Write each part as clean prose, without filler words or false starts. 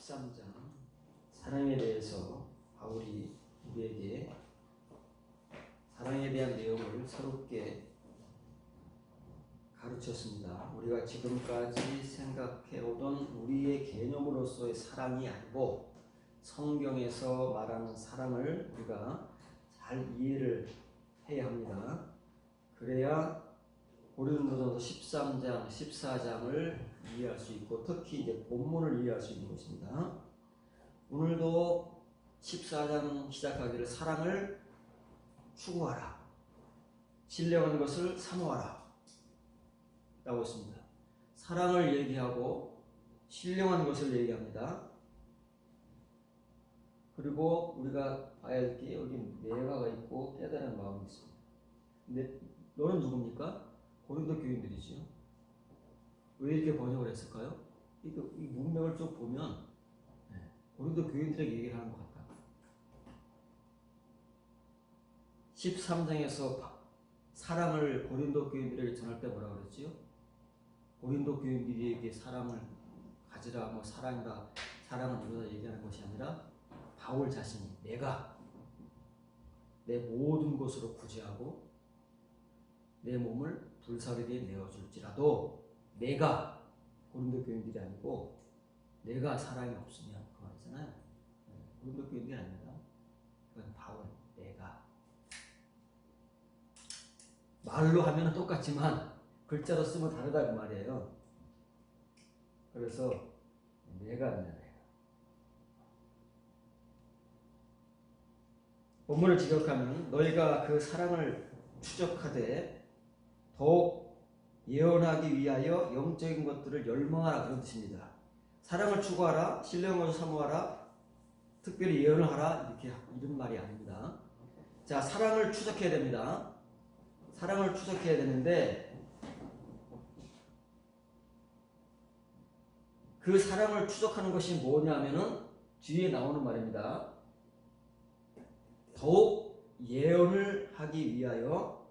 13장 사랑에 대해서 바울이 우리에게 사랑에 대한 내용을 새롭게 가르쳤습니다. 우리가 지금까지 생각해오던 우리의 개념으로서의 사랑이 아니고 성경에서 말하는 사랑을 우리가 잘 이해를 해야 합니다. 그래야 고린도전서 13장, 14장을 이해할 수 있고 특히 이제 본문을 이해할 수 있는 것입니다. 오늘도 14장 시작하기를 사랑을 추구하라. 신령한 것을 사모하라. 라고 했습니다. 사랑을 얘기하고 신령한 것을 얘기합니다. 그리고 우리가 봐야 할 게 여기 내가가 있고 깨달은 마음이 있습니다. 근데 너는 누굽니까? 고린도 교인들이지요. 왜 이렇게 번역을 했을까요? 이 문맥을 쭉 보면 고린도 교인들에게 얘기를 하는 것 같다. 13장에서 사랑을 고린도 교인들에게 전할 때 뭐라고 그랬지요? 고린도 교인들에게 사랑을 가지라, 사랑이다, 사랑은 이루다 얘기하는 것이 아니라 바울 자신이 내가 내 모든 것으로 구제하고 내 몸을 불사르게 내어줄지라도 내가, 고린도 교인들이 아니고 내가 사랑이 없으면 그 말이잖아요. 고린도 교인들이 아닙니다. 그건 바울, 내가. 말로 하면 똑같지만 글자로 쓰면 다르다 그 말이에요. 그래서 내가 아니야, 내가. 본문을 지적하면 너희가 그 사랑을 추적하되 더욱 예언하기 위하여 영적인 것들을 열망하라 그런 뜻입니다. 사랑을 추구하라, 신령한 것을 사모하라, 특별히 예언을 하라 이렇게 이런 말이 아닙니다. 자, 사랑을 추적해야 됩니다. 사랑을 추적해야 되는데 그 사랑을 추적하는 것이 뭐냐면은 뒤에 나오는 말입니다. 더욱 예언을 하기 위하여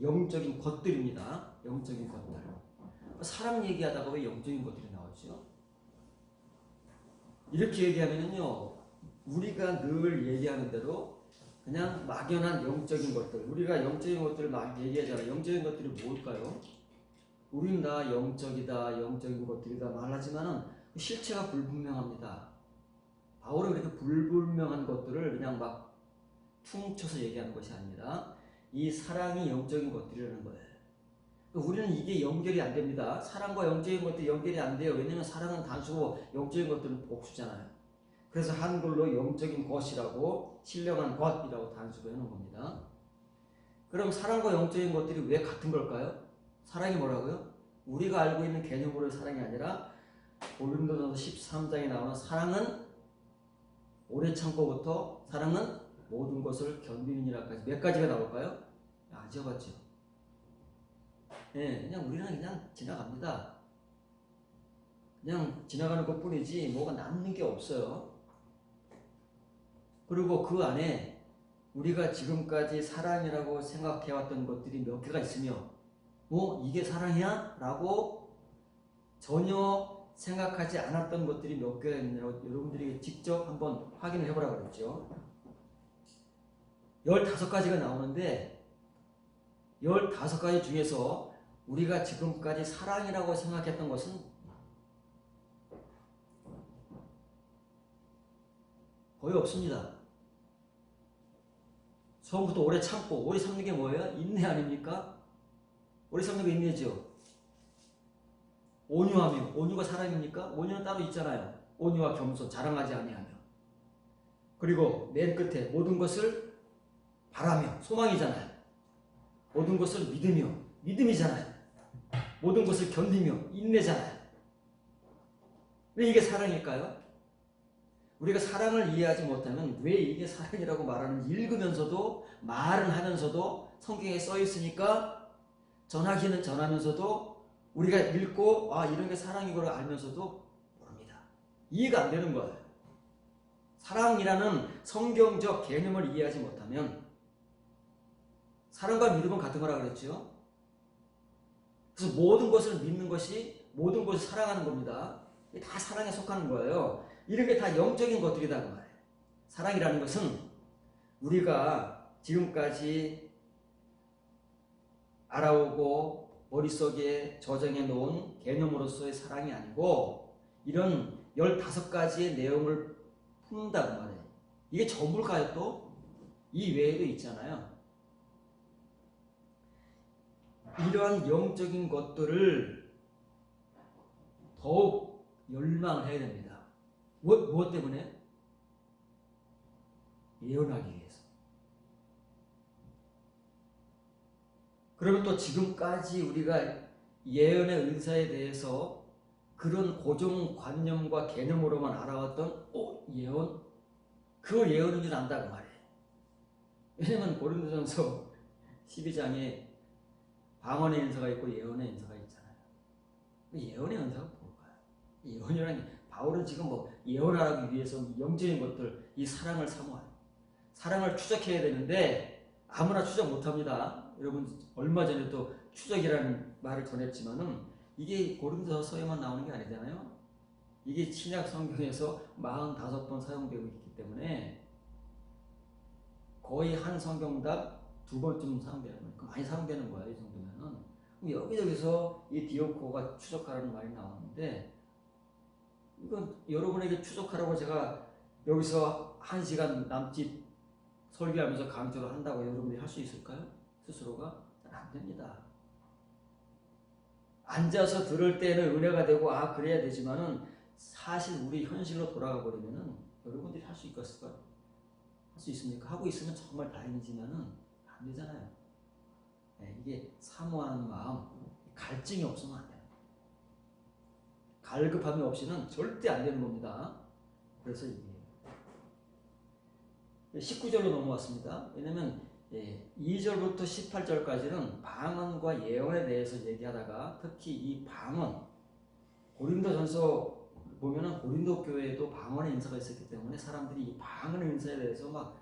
영적인 것들입니다. 영적인 것들. 사랑 얘기하다가 왜 영적인 것들이 나오죠? 이렇게 얘기하면요, 우리가 늘 얘기하는 대로 그냥 막연한 영적인 것들, 우리가 영적인 것들을 막 얘기하잖아요. 영적인 것들이 뭘까요? 우린 다 영적이다, 영적인 것들이다 말하지만은 실체가 불분명합니다. 바울은 그렇게 불분명한 것들을 그냥 막 퉁쳐서 얘기하는 것이 아닙니다. 이 사랑이 영적인 것들이라는 거예요. 우리는 이게 연결이 안 됩니다. 사랑과 영적인 것들이 연결이 안 돼요. 왜냐하면 사랑은 단수고 영적인 것들은 복수잖아요. 그래서 한글로 영적인 것이라고 신령한 것이라고 단수로 해놓은 겁니다. 그럼 사랑과 영적인 것들이 왜 같은 걸까요? 사랑이 뭐라고요? 우리가 알고 있는 개념으로의 사랑이 아니라 고린도전서 13장에 나오는 사랑은 오래 참고부터 사랑은 모든 것을 견디느니라까지 몇 가지가 나올까요? 안 지어봤죠? 네, 그냥 우리는 그냥 지나갑니다. 그냥 지나가는 것 뿐이지 뭐가 남는 게 없어요. 그리고 그 안에 우리가 지금까지 사랑이라고 생각해왔던 것들이 몇 개가 있으며 이게 사랑이야? 라고 전혀 생각하지 않았던 것들이 몇 개가 있냐고 여러분들이 직접 한번 확인을 해보라고 그랬죠. 15가지가 나오는데 15가지 중에서 우리가 지금까지 사랑이라고 생각했던 것은 거의 없습니다. 처음부터 오래 참고, 오래 참는 게 뭐예요? 인내 아닙니까? 오래 참는 게 인내죠. 온유하며, 온유가 사랑입니까? 온유는 따로 있잖아요. 온유와 겸손, 자랑하지 아니하며. 그리고 맨 끝에 모든 것을 바라며, 소망이잖아요. 모든 것을 믿으며, 믿음이잖아요. 모든 것을 견디며, 인내잖아요. 왜 이게 사랑일까요? 우리가 사랑을 이해하지 못하면 왜 이게 사랑이라고 말하는지 읽으면서도 말은 하면서도 성경에 써 있으니까 전하기는 전하면서도 우리가 읽고 이런 게 사랑이고 알면서도 모릅니다. 이해가 안 되는 거예요. 사랑이라는 성경적 개념을 이해하지 못하면 사랑과 믿음은 같은 거라고 그랬죠. 그래서 모든 것을 믿는 것이 모든 것을 사랑하는 겁니다. 이게 다 사랑에 속하는 거예요. 이런 게 다 영적인 것들이다 그 말이에요. 사랑이라는 것은 우리가 지금까지 알아오고 머릿속에 저장해 놓은 개념으로서의 사랑이 아니고 이런 15가지의 내용을 품는다 그 말이에요. 이게 전부일까요 또? 이 외에도 있잖아요. 이러한 영적인 것들을 더욱 열망을 해야 됩니다. 무엇 때문에? 예언하기 위해서. 그러면 또 지금까지 우리가 예언의 은사에 대해서 그런 고정관념과 개념으로만 알아왔던 예언? 그 예언인 줄 안다 그 말이에요. 왜냐면 고린도전서 12장에 방언의 은사가 있고 예언의 은사가 있잖아요. 예언의 은사가 뭘까요? 예언이라는 게 바울은 지금 뭐 예언하기 위해서 영적인 것들, 이 사랑을 사모하는, 사랑을 추적해야 되는데 아무나 추적 못합니다. 여러분 얼마 전에도 추적이라는 말을 전했지만은 이게 고린도서에만 나오는 게 아니잖아요. 이게 신약 성경에서 45번 사용되고 있기 때문에 거의 한 성경당 2번쯤 사용되는 거예요. 많이 사용되는 거예요. 이 정도면은. 여기저기서 이 디오코가 추적하라는 말이 나왔는데 이건 여러분에게 추적하라고 제가 여기서 1시간 남짓 설교하면서 강조를 한다고 여러분이 할 수 있을까요? 스스로가? 안 됩니다. 앉아서 들을 때는 은혜가 되고 그래야 되지만은 사실 우리 현실로 돌아가 버리면은 여러분들이 할 수 있겠을까요? 할 수 있습니까? 하고 있으면 정말 다행이지만은 안 되잖아요. 네, 이게 사모하는 마음, 갈증이 없으면 안 돼요. 갈급함이 없이는 절대 안 되는 겁니다. 그래서 이게 19절로 넘어왔습니다. 왜냐면 2절부터 18절까지는 방언과 예언에 대해서 얘기하다가 특히 이 방언, 고린도전서 보면은 고린도 교회에도 방언의 인사가 있었기 때문에 사람들이 이 방언의 인사에 대해서 막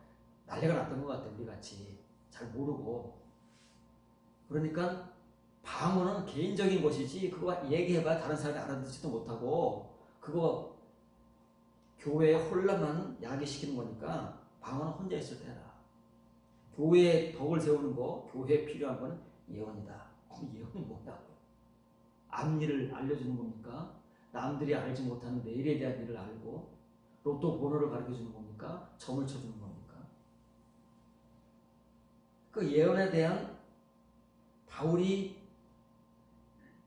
난리가 났던 것 같아요. 우리 같이 잘 모르고. 그러니까 방언은 개인적인 것이지 그거 얘기해봐야 다른 사람이 알아듣지도 못하고 그거 교회에 혼란만 야기시키는 거니까 방언은 혼자 있을 때라. 교회에 덕을 세우는 거, 교회에 필요한 건 예언이다. 예언이 뭐냐고요? 앞일을 알려주는 겁니까? 남들이 알지 못하는 내일에 대한 일을 알고 로또 번호를 가르쳐주는 겁니까? 점을 쳐주는 겁니까? 그 예언에 대한 바울이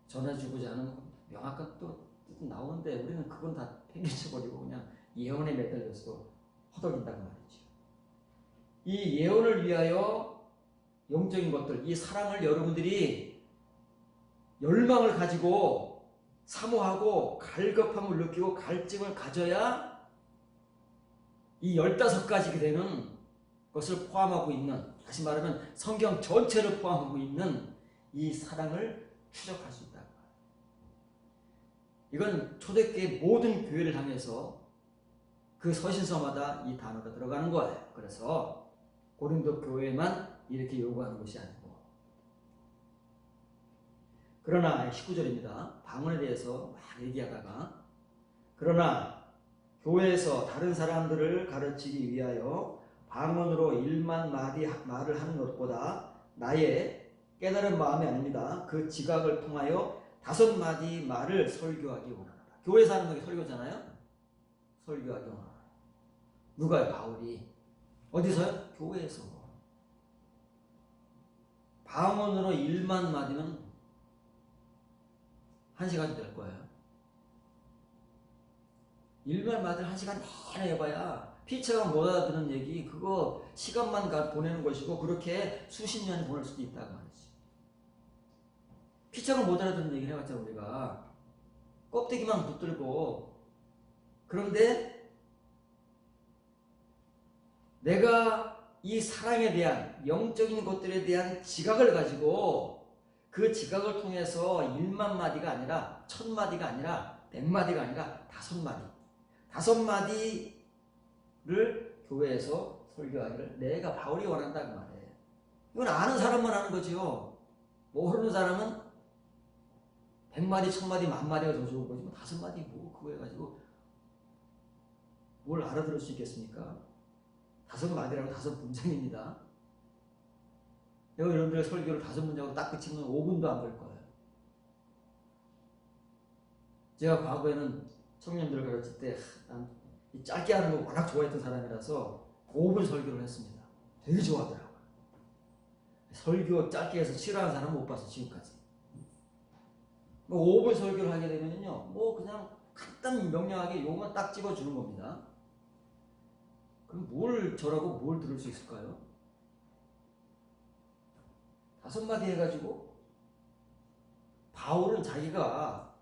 전해주고자 하는 명확한 또 뜻은 나오는데 우리는 그건 다 팽개쳐버리고 그냥 예언에 매달려서 허덕인다고 말이죠. 이 예언을 위하여 영적인 것들, 이 사랑을 여러분들이 열망을 가지고 사모하고 갈급함을 느끼고 갈증을 가져야 이 15가지 되는 것을 포함하고 있는, 다시 말하면 성경 전체를 포함하고 있는 이 사랑을 추적할 수 있다. 이건 초대교회 모든 교회를 향해서 그 서신서마다 이 단어가 들어가는 거예요. 그래서 고린도 교회만 이렇게 요구하는 것이 아니고. 그러나 19절입니다. 방언에 대해서 막 얘기하다가 그러나 교회에서 다른 사람들을 가르치기 위하여 방언으로 1만 마디 말을 하는 것보다 나의 깨달은 마음이 아닙니다. 그 지각을 통하여 5마디 말을 설교하기 원하노라. 교회에서 하는 게 설교잖아요. 설교하기 원하노라. 누가요? 바울이. 어디서요? 교회에서. 방언으로 1만 마디는 1시간이 될 거예요. 1만 마디를 1시간 내내 해봐야 피차가 못 알아듣는 얘기, 그거 시간만 보내는 것이고 그렇게 수십 년을 보낼 수도 있다고 말이지. 피차가 못 알아듣는 얘기를 해봤자 우리가 껍데기만 붙들고. 그런데 내가 이 사랑에 대한 영적인 것들에 대한 지각을 가지고 그 지각을 통해서 1만 마디가 아니라 1000마디가 아니라 100마디가 아니라 5마디 5마디를 교회에서 설교하기를 내가 바울이 원한다 그 말이에요. 이건 아는 사람만 하는 거지요. 모르는 사람은 100마디 1000마디 10,000마디가 더 좋은 거지 뭐 5마디 뭐 크고 해가지고 뭘 알아들을 수 있겠습니까? 5마디라고 5문장입니다. 여러분들의 설교를 5문장으로 딱 그치면 5분도 안 걸 거예요. 제가 과거에는 청년들을 가르칠 때 짧게 하는 거 워낙 좋아했던 사람이라서 5분 설교를 했습니다. 되게 좋아하더라고요. 설교 짧게 해서 싫어하는 사람 못 봤어 지금까지. 5분 설교를 하게 되면요, 그냥 간단 명료하게 요것만 딱 집어주는 겁니다. 그럼 저라고 뭘 들을 수 있을까요? 5마디 해가지고 바울은 자기가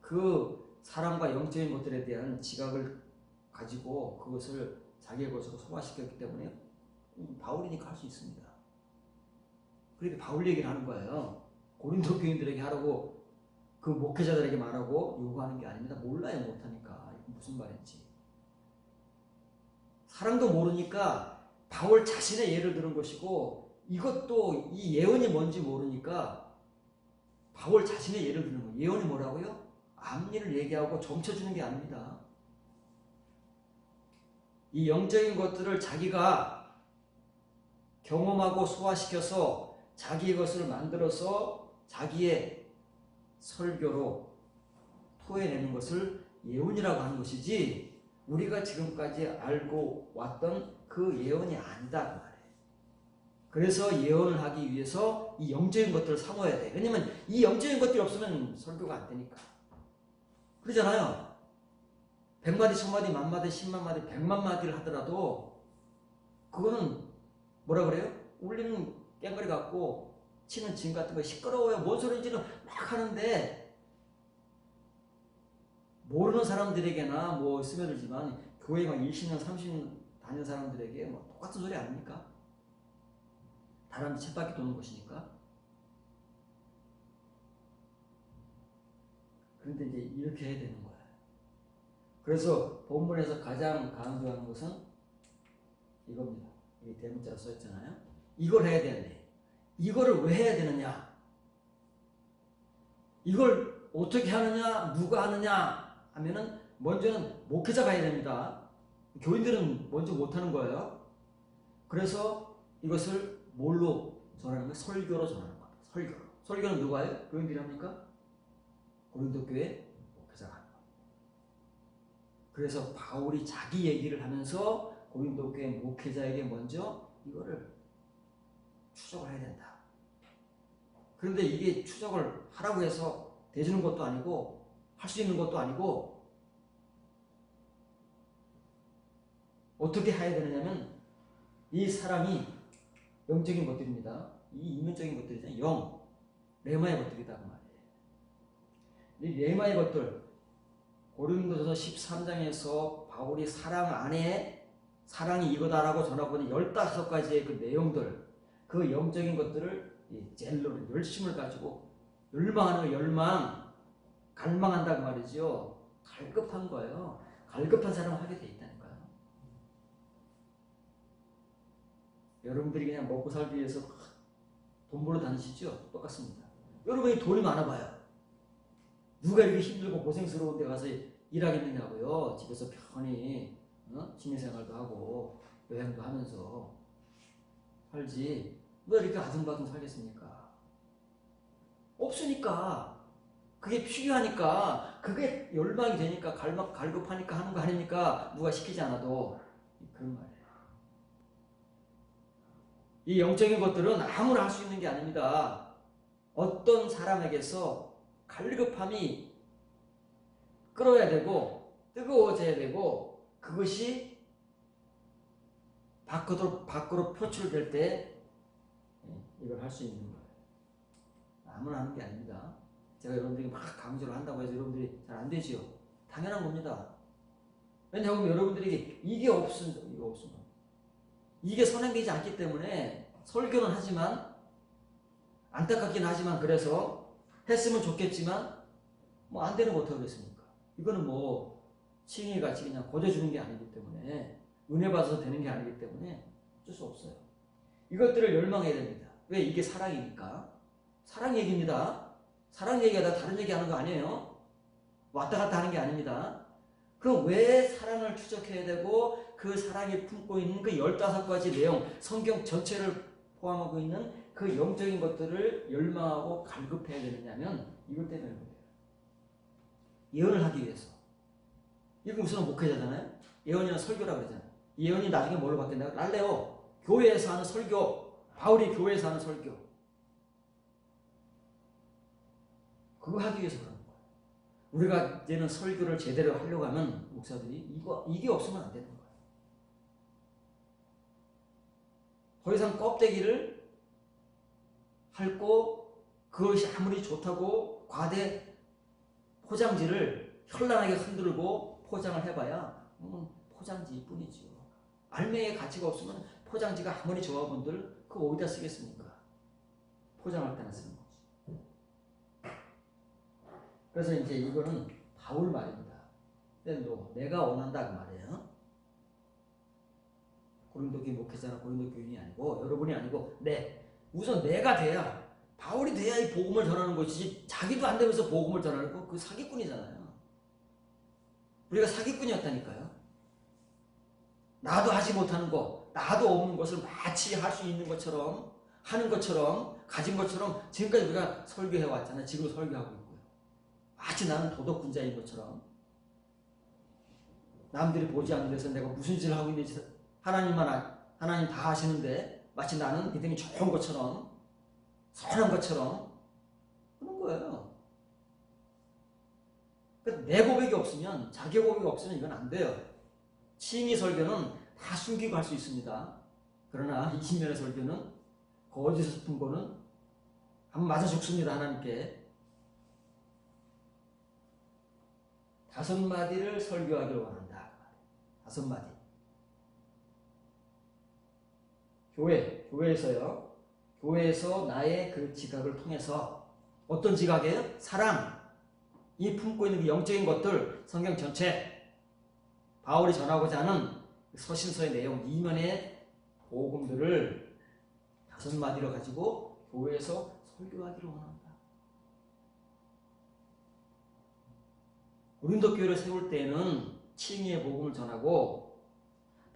그 사람과 영적인 것들에 대한 지각을 가지고 그것을 자기의 것으로 소화시켰기 때문에 바울이니까 할 수 있습니다. 그렇게 바울 얘기를 하는 거예요. 고린도 교인들에게 하라고 그 목회자들에게 말하고 요구하는 게 아닙니다. 몰라요, 못하니까. 무슨 말인지. 사람도 모르니까 바울 자신의 예를 들은 것이고, 이것도 이 예언이 뭔지 모르니까 바울 자신의 예를 드는 거예요. 예언이 뭐라고요? 앞일을 얘기하고 점쳐주는 게 아닙니다. 이 영적인 것들을 자기가 경험하고 소화시켜서 자기의 것을 만들어서 자기의 설교로 토해내는 것을 예언이라고 하는 것이지, 우리가 지금까지 알고 왔던 그 예언이 아니다 그 말이에요. 그래서 예언을 하기 위해서 이 영적인 것들을 사모해야 돼. 왜냐면 이 영적인 것들이 없으면 설교가 안 되니까. 그러잖아요. 100마디, 1000마디, 10,000마디, 100,000마디, 100,000마디를 하더라도 그거는 뭐라 그래요? 울리는 꽹과리 같고 치는 진 같은 거 시끄러워요. 뭔 소리인지는 막 하는데, 모르는 사람들에게나 스며들지만 교회 막 20년, 30년 다니는 사람들에게 똑같은 소리 아닙니까? 다람쥐 쳇바퀴 도는 것이니까. 그런데 이제 이렇게 해야 되는 거예요. 그래서 본문에서 가장 강조하는 것은 이겁니다. 여기 대문자로 써있잖아요. 이걸 해야 되는데, 이거를 왜 해야 되느냐? 이걸 어떻게 하느냐? 누가 하느냐? 하면은 먼저는 목회자가 해야 됩니다. 교인들은 먼저 못하는 거예요. 그래서 이것을 뭘로 전하는 거예요? 설교로 전하는 겁니다. 설교로. 설교는 누가 해요? 교인들이 합니까? 고린도 교회 목회자가 하는 겁니다. 그래서 바울이 자기 얘기를 하면서 고린도 교회 목회자에게 먼저 이거를 추적을 해야 된다. 그런데 이게 추적을 하라고 해서 대주는 것도 아니고 할 수 있는 것도 아니고, 어떻게 해야 되느냐면 이 사람이 영적인 것들입니다. 이 이면적인 것들이잖아요. 영, 레마의 것들이다 그 말이에요. 이 레마의 것들, 고린도전서 13장에서 바울이 사랑 안에 사랑이 이거다라고 전하고 있는 15가지의 그 내용들, 그 영적인 것들을 젤로를 열심을 가지고 열망하는 열망, 갈망한다 그 말이죠. 갈급한 거예요. 갈급한 사람은 하게 돼 있다니까요. 여러분들이 그냥 먹고 살기 위해서 돈 벌어 다니시죠? 똑같습니다. 여러분이 돈이 많아봐요. 누가 이렇게 힘들고 고생스러운 데 가서 일하겠느냐고요. 집에서 편히 취미생활도 하고 여행도 하면서 살지. 왜 이렇게 아둥바둥 살겠습니까? 없으니까. 그게 필요하니까, 그게 열망이 되니까, 갈급하니까 하는 거 아닙니까? 누가 시키지 않아도. 그런 말이에요. 이 영적인 것들은 아무나 할 수 있는 게 아닙니다. 어떤 사람에게서 갈급함이 끓어야 되고 뜨거워져야 되고, 그것이 밖으로 표출될 때 이걸 할 수 있는 거예요. 아무나 하는 게 아닙니다. 제가 여러분들이 막 강조를 한다고 해서 여러분들이 잘 안 되지요. 당연한 겁니다. 왜냐하면 여러분들이 이게 없으면 이게 선행되지 않기 때문에 설교는 하지만, 안타깝긴 하지만, 그래서 했으면 좋겠지만 안 되는 거 어떻게 하겠습니까? 이거는 칭의 같이 그냥 거저주는 게 아니기 때문에, 은혜 받아서 되는 게 아니기 때문에 어쩔 수 없어요. 이것들을 열망해야 됩니다. 왜? 이게 사랑이니까. 사랑 얘기입니다. 사랑 얘기하다 다른 얘기 하는 거 아니에요. 왔다 갔다 하는 게 아닙니다. 그 왜 사랑을 추적해야 되고 그 사랑이 품고 있는 그 15가지 내용, 성경 전체를 포함하고 있는 그 영적인 것들을 열망하고 갈급해야 되느냐면 이것 때문에 그래요. 예언을 하기 위해서. 이거 우선 목회자잖아요. 예언이나 설교라고 그러잖아요. 예언이 나중에 뭘로 바뀐다고? 랄레오. 교회에서 하는 설교. 바울이 교회에서 하는 설교. 그거 하기 위해서 그러는 거예요. 우리가 이제는 설교를 제대로 하려고 하면 목사들이 이게 없으면 안 되는 거예요. 더 이상 껍데기를 핥고 그것이 아무리 좋다고 과대 포장지를 현란하게 흔들고 포장을 해봐야 포장지일 뿐이지요. 알맹이의 가치가 없으면 포장지가 아무리 좋아본들 그거 어디다 쓰겠습니까? 포장할 때나 쓰는 거지. 그래서 이제 이거는 바울 말입니다. 내가 원한다 그 말이에요. 고린도 교회 목회자나 고린도 교인이 아니고 여러분이 아니고 우선 내가 돼야 바울이 돼야 이 복음을 전하는 것이지 자기도 안 되면서 복음을 전하는 거 그 사기꾼이잖아요. 우리가 사기꾼이었다니까요. 나도 하지 못하는 거, 나도 없는 것을 마치 할 수 있는 것처럼 하는 것처럼 가진 것처럼 지금까지 우리가 설교해 왔잖아요. 지금 설교하고 있고요. 마치 나는 도덕군자인 것처럼 남들이 보지 않는 데서 내가 무슨 짓을 하고 있는지 하나님 다 하시는데 마치 나는 믿음이 좋은 것처럼 선한 것처럼 그런 거예요. 그러니까 내 고백이 없으면 자기 고백이 없으면 이건 안 돼요. 칭의 설교는 다 숨기고 할 수 있습니다. 그러나 20년의 설교는 거짓을 품고는 한번 맞아 죽습니다. 하나님께 5마디를 설교하기를 원한다. 5마디. 교회에서요. 교회에서 나의 그 지각을 통해서 어떤 지각이에요? 사랑. 이 품고 있는 그 영적인 것들, 성경 전체, 바울이 전하고자 하는 서신서의 내용, 이면의 복음들을 5마디로 가지고 교회에서 설교하기를 원한다. 고린도 교회를 세울 때에는 칭의의 복음을 전하고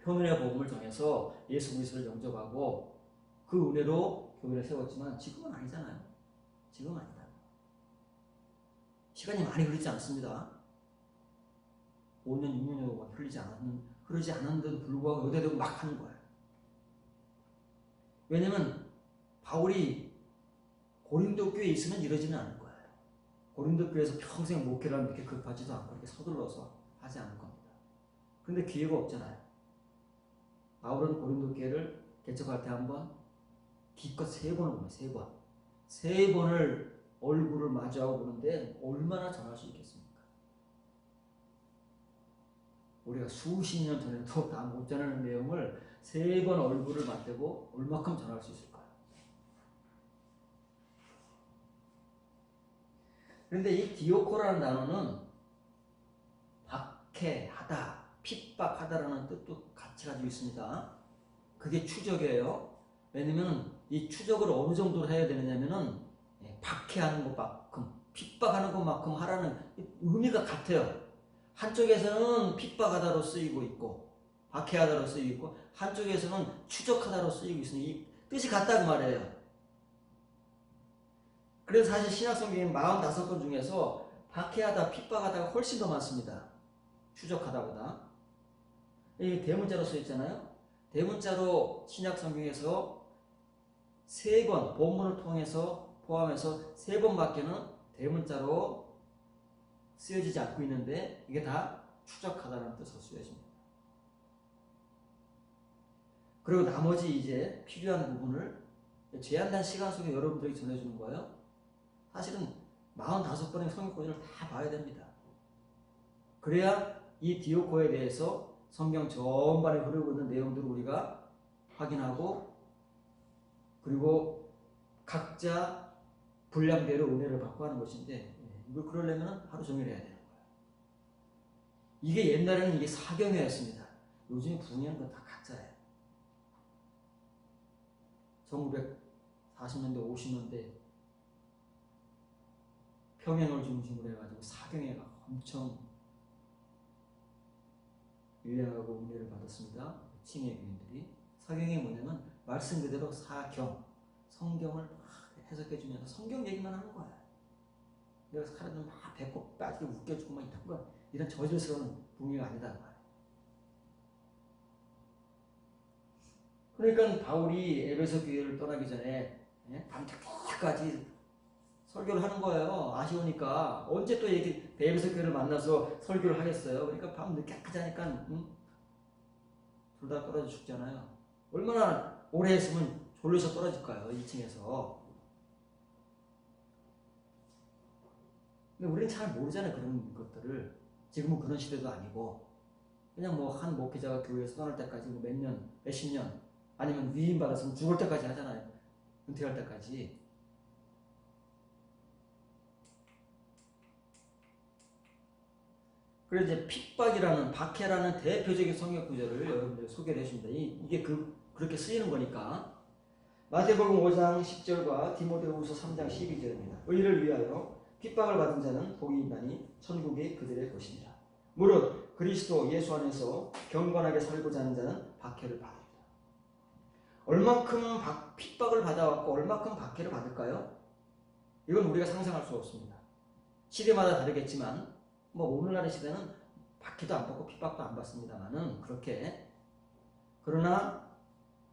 표면의 복음을 정해서 예수 그리스도를 영접하고 그 은혜로 교회를 세웠지만 지금은 아니잖아요. 지금은 아니다. 시간이 많이 흐르지 않습니다. 5년, 6년 정도 흐르지 않았는데도 불구하고 여대되고 막 하는 거예요. 왜냐면 바울이 고린도 교회에 있으면 이러지는 않을 거예요. 고린도 교회에서 평생 목회를 하면 이렇게 급하지도 않고 이렇게 서둘러서 하지 않을 겁니다. 그런데 기회가 없잖아요. 바울은 고린도 교회를 개척할 때 한번 기껏 3번을 보면 3번. 3번을 얼굴을 마주하고 보는데 얼마나 전할 수 있겠습니까? 우리가 수십 년 전에도 다 못 전하는 내용을 3번 얼굴을 맞대고 얼마큼 전할 수 있을까요? 그런데 이 디오코라는 단어는 박해하다, 핍박하다라는 뜻도 같이 가지고 있습니다. 그게 추적이에요. 왜냐면 이 추적을 어느 정도로 해야 되느냐면은 박해하는 것만큼, 핍박하는 것만큼 하라는 의미가 같아요. 한쪽에서는 핍박하다로 쓰이고 있고, 박해하다로 쓰이고 있고, 한쪽에서는 추적하다로 쓰이고 있으니 이 뜻이 같다고 말해요. 그래서 사실 신약성경인 45권 중에서 박해하다, 핍박하다가 훨씬 더 많습니다. 추적하다보다. 이 대문자로 쓰였잖아요. 대문자로 신약성경에서 3권, 본문을 통해서 포함해서 3번밖에는 대문자로 쓰여지지 않고 있는데 이게 다 추적하다는 뜻으로 쓰여집니다. 그리고 나머지 이제 필요한 부분을 제한된 시간 속에 여러분들에게 전해주는 거예요. 사실은 45번의 성경권을 다 봐야 됩니다. 그래야 이 디오코에 대해서 성경 전반에 흐르고 있는 내용들을 우리가 확인하고 그리고 각자 분량대로 은혜를 받고 하는 것인데 이걸 그러려면 하루 종일 해야 되는 거예요. 이게 옛날에는 이게 사경회였습니다. 요즘에 부흥회는 건 다 가짜예요. 1940년대, 50년대 평양을 중심으로 해가지고 사경회가 엄청 유행하고 은혜를 받았습니다. 칭의 교인들이. 사경이 뭐냐면 말씀 그대로 사경, 성경을 막 해석해주면서 성경 얘기만 하는 거야. 그래서 사람들 막 배꼽 빠지게 웃겨주고 막 이런 거, 이런 저질스러운 분위기가 아니다 그 말이야. 그러니까 바울이 에베소 교회를 떠나기 전에 밤늦게까지 설교를 하는 거예요. 아쉬우니까. 언제 또 에베소 교회를 만나서 설교를 하겠어요. 그러니까 밤늦게까지 하니까 둘 다 떨어져 죽잖아요. 얼마나 오래 했으면 졸려서 떨어질까요? 2층에서. 근데 우리는 잘 모르잖아요. 그런 것들을. 지금은 그런 시대도 아니고 그냥 뭐 한 목회자가 교회에서 떠날 때까지 뭐 몇 년, 몇십 년 아니면 위임 받았으면 죽을 때까지 하잖아요. 은퇴할 때까지. 그래서 이제 핍박이라는, 박해라는 대표적인 성경 구절을 여러분들 소개를 해줍니다. 이게 그렇게 쓰이는 거니까. 마태복음 5장 10절과 디모데후서 3장 12절입니다. 의를 위하여 핍박을 받은 자는 복이 있나니 천국이 그들의 것입니다. 무릇 그리스도 예수 안에서 경건하게 살고자 하는 자는 박해를 받으리라. 얼만큼 핍박을 받아왔고 얼만큼 박해를 받을까요? 이건 우리가 상상할 수 없습니다. 시대마다 다르겠지만 뭐 오늘날의 시대는 박해도 안 받고 핍박도 안 받습니다만은 그렇게. 그러나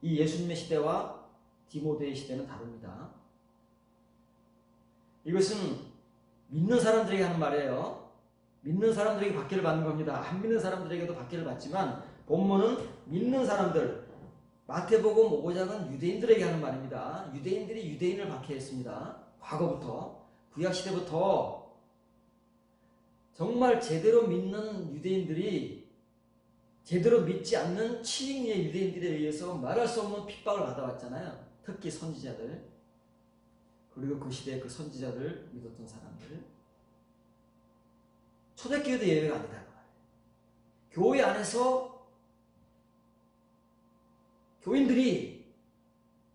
이 예수님의 시대와 디모데의 시대는 다릅니다. 이것은 믿는 사람들에게 하는 말이에요. 믿는 사람들에게 박해를 받는 겁니다. 안 믿는 사람들에게도 박해를 받지만 본문은 믿는 사람들, 마태복음 5장은 유대인들에게 하는 말입니다. 유대인들이 유대인을 박해했습니다. 과거부터, 구약시대부터 정말 제대로 믿는 유대인들이 제대로 믿지 않는 치익리의 유대인들에 의해서 말할 수 없는 핍박을 받아왔잖아요. 특히 선지자들, 그리고 그 시대의 그 선지자들 믿었던 사람들. 초대교회도 예외가 아니다. 교회 안에서 교인들이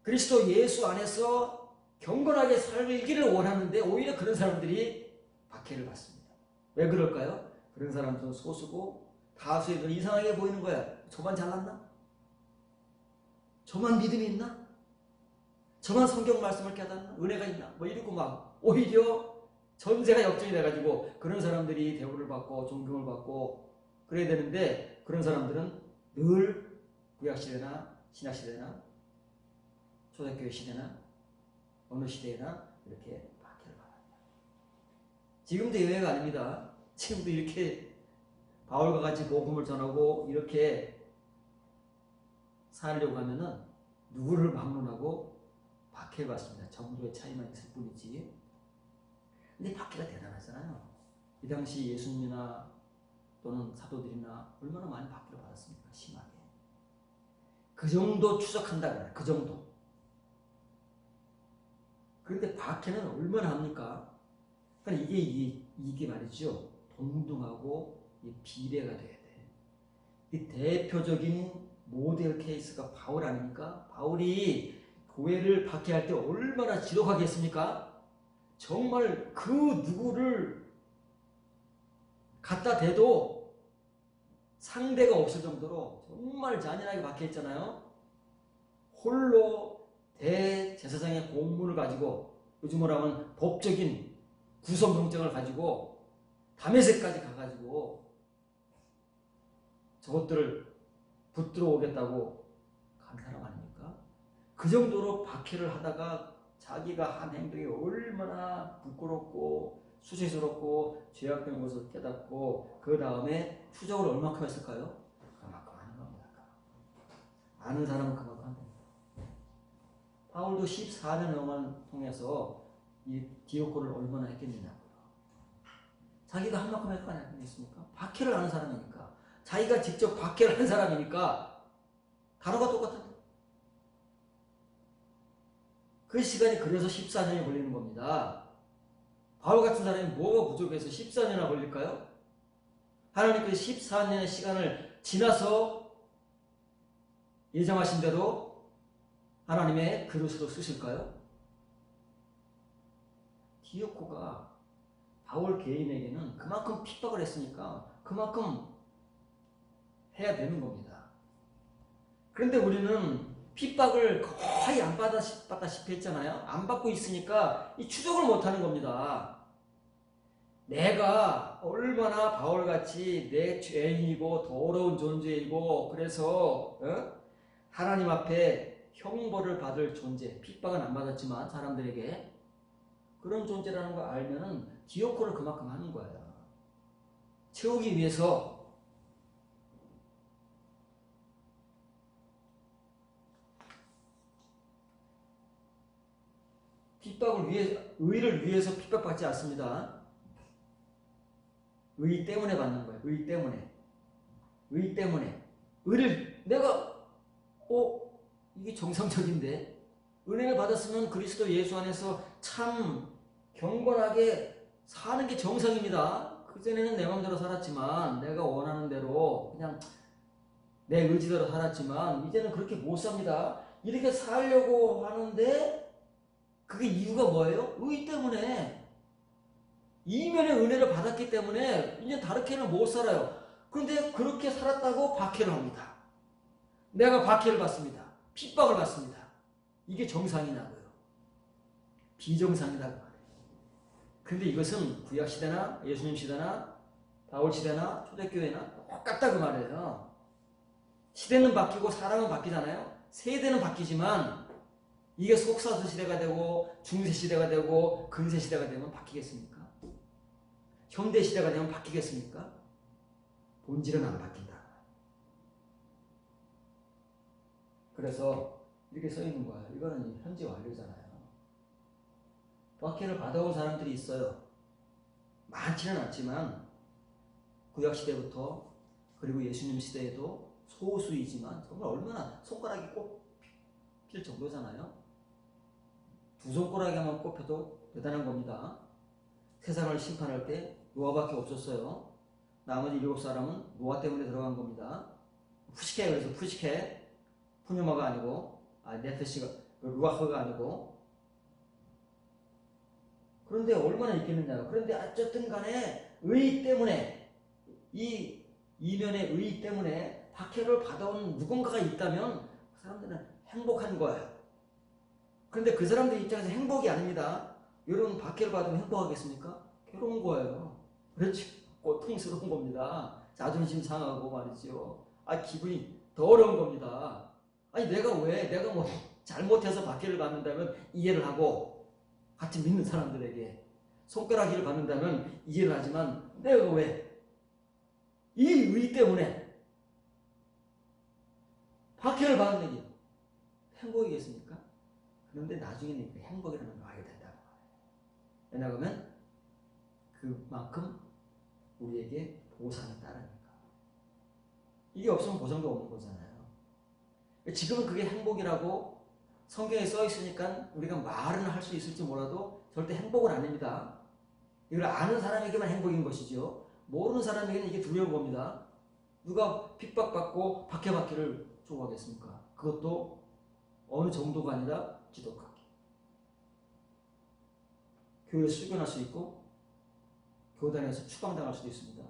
그리스도 예수 안에서 경건하게 살기를 원하는데 오히려 그런 사람들이 박해를 받습니다. 왜 그럴까요? 그런 사람들은 소수고 다수의 이상하게 보이는 거야. 저만 잘났나? 저만 믿음이 있나? 저만 성경 말씀을 깨닫나? 은혜가 있나? 뭐 이러고 막 오히려 전세가 역전이 돼가지고 그런 사람들이 대우를 받고 존경을 받고 그래야 되는데 그런 사람들은 늘 구약시대나 신약시대나 초대교회 시대나 어느 시대나 이렇게 박해를 받았다. 지금도 예외가 아닙니다. 지금도 이렇게 바울과 같이 복음을 전하고 이렇게 살려고 하면은 누구를 막론하고 박해받습니다. 정도의 차이만 있을 뿐이지. 근데 박해가 대단하잖아요. 이 당시 예수님이나 또는 사도들이나 얼마나 많이 박해를 받았습니까? 심하게. 그 정도 추적한다 그래요. 그 정도. 그런데 박해는 얼마나 합니까? 그러니까 이게 말이죠. 동등하고 비례가 돼야 돼. 이 대표적인 모델 케이스가 바울 아닙니까? 바울이 교회를 박해할 때 얼마나 지독하게 했습니까? 정말 그 누구를 갖다 대도 상대가 없을 정도로 정말 잔인하게 박해했잖아요. 홀로 대제사장의 공문을 가지고 요즘으로 하면 법적인 구속영장을 가지고 다메섹까지 가가지고 저것들을 붙들어 오겠다고 간 사람 아닙니까? 그 정도로 박해를 하다가 자기가 한 행동이 얼마나 부끄럽고 수치스럽고 죄악된 것을 깨닫고 그 다음에 추적을 얼마큼 했을까요? 그만큼 하는 겁니다. 아는 사람은 그만큼 합니다. 바울도 14년 영을 통해서 이 디오코를 얼마나 했겠느냐고요. 자기가 한 만큼 할 거 아니겠습니까? 박해를 하는 사람이니까. 자기가 직접 박해를 한 사람이니까 단어가 똑같은데. 그 시간이 그래서 14년이 걸리는 겁니다. 바울 같은 사람이 뭐가 부족해서 14년이나 걸릴까요? 하나님께서 14년의 시간을 지나서 예정하신 대로 하나님의 그릇으로 쓰실까요? 디오코가 바울 개인에게는 그만큼 핍박을 했으니까 그만큼 해야 되는 겁니다. 그런데 우리는 핍박을 거의 안 받다시피 했잖아요. 안 받고 있으니까 이 추적을 못하는 겁니다. 내가 얼마나 바울같이 내 죄인이고 더러운 존재이고 그래서 하나님 앞에 형벌을 받을 존재, 핍박은 안 받았지만 사람들에게 그런 존재라는 걸 알면은 디오코를 그만큼 하는 거예요. 채우기 위해서. 의를 위해서 핍박받지 않습니다. 의 때문에 받는 거예요. 의 때문에. 의 때문에. 의를 내가 이게 정상적인데 은혜를 받았으면 그리스도 예수 안에서 참 경건하게 사는 게 정상입니다. 그전에는 내 마음대로 살았지만 내가 원하는 대로 그냥 내 의지대로 살았지만 이제는 그렇게 못 삽니다. 이렇게 살려고 하는데 그게 이유가 뭐예요? 의 때문에. 이면의 은혜를 받았기 때문에 이제 다르게는 못 살아요. 그런데 그렇게 살았다고 박해를 합니다. 내가 박해를 받습니다. 핍박을 받습니다. 이게 정상이냐고요. 비정상이라고 말해요. 근데 이것은 구약시대나 예수님 시대나 바울 시대나 초대교회나 똑같다 그 말이에요. 시대는 바뀌고 사람은 바뀌잖아요. 세대는 바뀌지만 이게 속사수 시대가 되고 중세 시대가 되고 근세 시대가 되면 바뀌겠습니까? 현대 시대가 되면 바뀌겠습니까? 본질은 안 바뀐다. 그래서 이렇게 써 있는 거예요. 이거는 현재 완료잖아요. 박해를 받아온 사람들이 있어요. 많지는 않지만 구약 시대부터 그리고 예수님 시대에도 소수이지만 정말 얼마나 손가락이 꼽힐 정도잖아요. 두 손가락에만 꼽혀도 대단한 겁니다. 세상을 심판할 때 노아밖에 없었어요. 나머지 7사람은 노아 때문에 들어간 겁니다. 푸시케, 그래서 푸시케, 푸뉴마가 아니고 네트시가 루아흐가 아니고. 그런데 얼마나 있겠느냐. 그런데 어쨌든 간에 의 때문에 이 이면의 의 때문에 박해를 받아온 누군가가 있다면 그 사람들은 행복한 거예요. 그런데 그 사람들 입장에서 행복이 아닙니다. 여러분 박해를 받으면 행복하겠습니까? 괴로운 거예요. 그렇지. 고통스러운 겁니다. 자존심 상하고 말이죠. 기분이 더러운 겁니다. 내가 뭐 잘못해서 박해를 받는다면 이해를 하고 같이 믿는 사람들에게 손가락질을 받는다면 이해를 하지만 내가 왜 이 의 때문에 박해를 받는 게 행복이겠습니까? 그런데 나중에는 행복이라는 걸 알게 된다고. 왜냐하면 그만큼 우리에게 보상이 따르니까. 이게 없으면 보상도 없는 거잖아요. 지금은 그게 행복이라고 성경에 써 있으니까 우리가 말은 할 수 있을지 몰라도 절대 행복은 아닙니다. 이걸 아는 사람에게만 행복인 것이죠. 모르는 사람에게는 이게 두려운 겁니다. 누가 핍박받고 박해받기를 좋아하겠습니까? 그것도 어느 정도가 아니라 지독하게. 교회에 수견할 수 있고 교단에서 추방당할 수도 있습니다.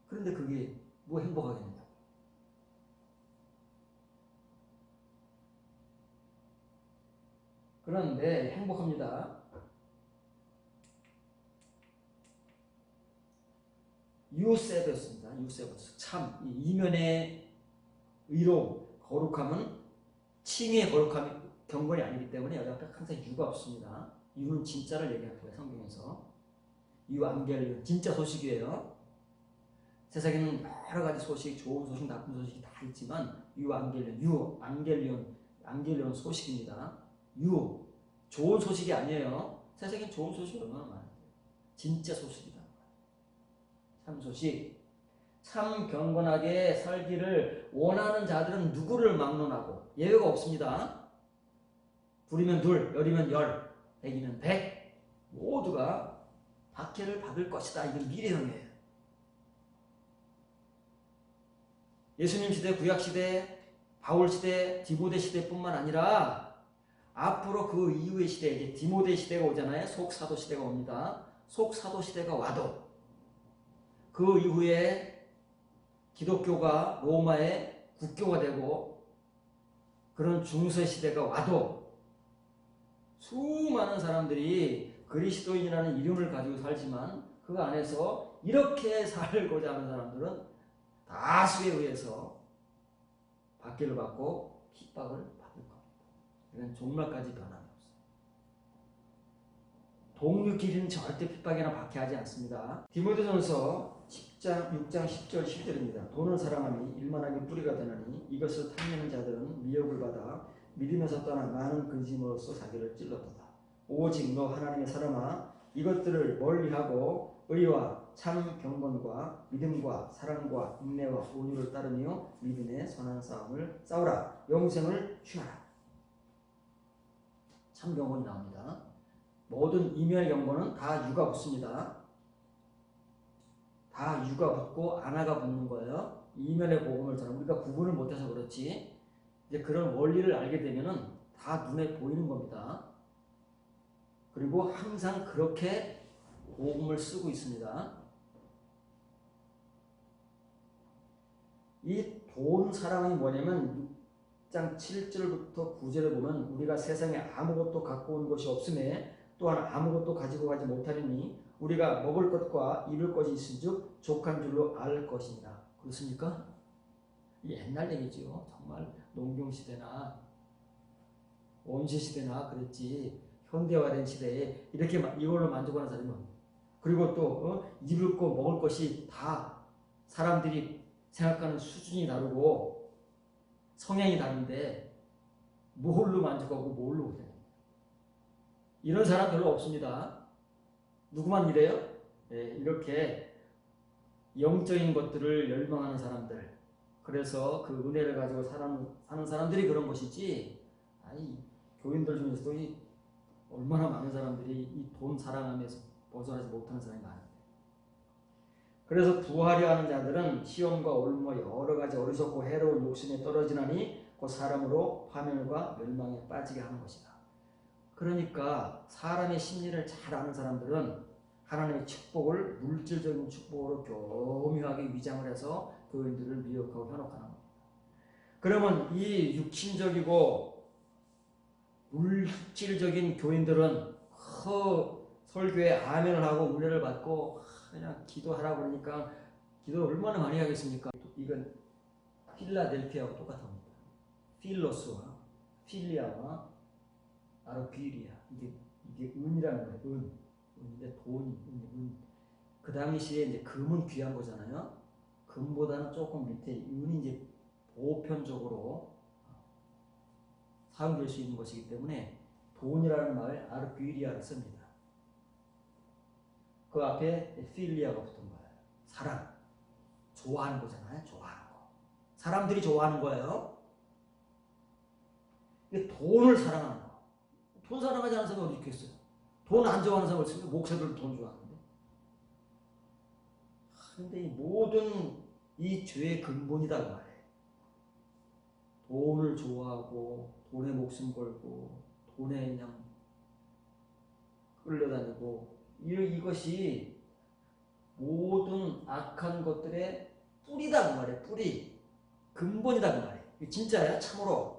그런데 그게 뭐 행복하겠느냐. 그런데 행복합니다. 유세베스입니다. 유세베스. 참, 이 이면의 의로움, 거룩함은 칭의 거룩함이 경건이 아니기 때문에 여기 앞에 항상 유가 없습니다. 유는 진짜를 얘기합니다. 성경에서. 유안겔리온, 진짜 소식이에요. 세상에는 여러 가지 소식, 좋은 소식, 나쁜 소식이 다 있지만 유안겔리온, 안겔리온 소식입니다. 좋은 소식이 아니에요. 세상에 좋은 소식이 얼마나 많아요. 진짜 소식이다. 참 소식. 참 경건하게 살기를 원하는 자들은 누구를 막론하고 예외가 없습니다. 둘이면 둘, 열이면 열, 백이면 백. 모두가 박해를 받을 것이다. 이건 미래형이에요. 예수님 시대, 구약 시대, 바울 시대, 디모데 시대뿐만 아니라 앞으로 그 이후의 시대, 이제 디모데 시대가 오잖아요. 속사도 시대가 옵니다. 속사도 시대가 와도 그 이후에 기독교가 로마의 국교가 되고 그런 중세 시대가 와도 수많은 사람들이 그리스도인이라는 이름을 가지고 살지만 그 안에서 이렇게 살고자 하는 사람들은 다수에 의해서 박해를 받고 핍박을 받을 겁니다. 이건 종말까지 변함이 없어요. 동료끼리는 절대 핍박이나 박해하지 않습니다. 디모데전서 6장 10절 10절입니다. 돈을 사랑함이 일만하게 뿌리가 되나니 이것을 탐내는 자들은 미혹을 받아 믿음에서 떠나 많은 근심으로써 자기를 찔렀도다. 오직 너 하나님의 사람아 이것들을 멀리하고 의와 참 경건과 믿음과 사랑과 인내와 온유를 따르며 믿음의 선한 싸움을 싸우라. 영생을 취하라. 참 경건이 나옵니다. 모든 이면의 경건은 다 유가 붙습니다. 다 유가 붙고 아나가 붙는 거예요. 이면의 복음을 전하고 우리가 구분을 못해서 그렇지 이제 그런 원리를 알게 되면은 다 눈에 보이는 겁니다. 그리고 항상 그렇게 복음을 쓰고 있습니다. 이 돈 사랑이 뭐냐면 6장 7절부터 9절에 보면 우리가 세상에 아무것도 갖고 온 것이 없음에 또한 아무것도 가지고 가지 못하리니 우리가 먹을 것과 입을 것이 있은즉 족한 줄로 알 것이니라. 그렇습니까? 옛날 얘기죠. 정말 농경시대나 원시시대나 그랬지 현대화된 시대에 이렇게 이걸로 만족하는 사람은 그리고 또 입을 거 먹을 것이 다 사람들이 생각하는 수준이 다르고 성향이 다른데 뭘로 만족하고 뭘로 못해요. 이런 사람 별로 없습니다. 누구만 이래요? 네, 이렇게 영적인 것들을 열망하는 사람들 그래서 그 은혜를 가지고 사는 사람들이 그런 것이지 아니 교인들 중에서도 얼마나 많은 사람들이 이 돈 사랑하면서 벗어나지 못하는 사람이 많은데 그래서 부하려 하는 자들은 시험과 올무 여러 가지 어리석고 해로운 욕심에 떨어지나니 그 사람으로 파멸과 멸망에 빠지게 하는 것이다. 그러니까 사람의 심리를 잘 아는 사람들은 하나님의 축복을 물질적인 축복으로 교묘하게 위장을 해서 교인들을 미혹하고 현혹하는 겁니다. 그러면 이 육신적이고 물질적인 교인들은 설교에 아멘을 하고 은혜를 받고 그냥 기도하라고 그러니까 기도를 얼마나 많이 하겠습니까? 이건 필라델피아하고 똑같습니다. 필로스와 필리아와 아르귀리아 이게 은이라는 거예요. 은인데 은. 그 당시에 이제 금은 귀한 거잖아요. 금보다는 조금 밑에 은이 이제 보편적으로 사용될 수 있는 것이기 때문에 돈이라는 말 아르귀리아를 씁니다. 그 앞에 필리아가 붙은 거예요. 사랑, 좋아하는 거잖아요. 좋아하는 거. 사람들이 좋아하는 거예요. 돈을 사랑하는 거. 돈 사랑하지 않는 사람이 어디 있겠어요? 돈 안 좋아하는 사람이 어디 있어요? 목사들도 돈 좋아하는데. 그런데 이 모든 이 죄의 근본이다 그 말이에요. 돈을 좋아하고 돈에 목숨 걸고 돈에 그냥 끌려다니고 이것이 모든 악한 것들의 뿌리다 그 말이에요. 뿌리. 근본이다 그 말이에요. 이게 진짜예요. 참으로.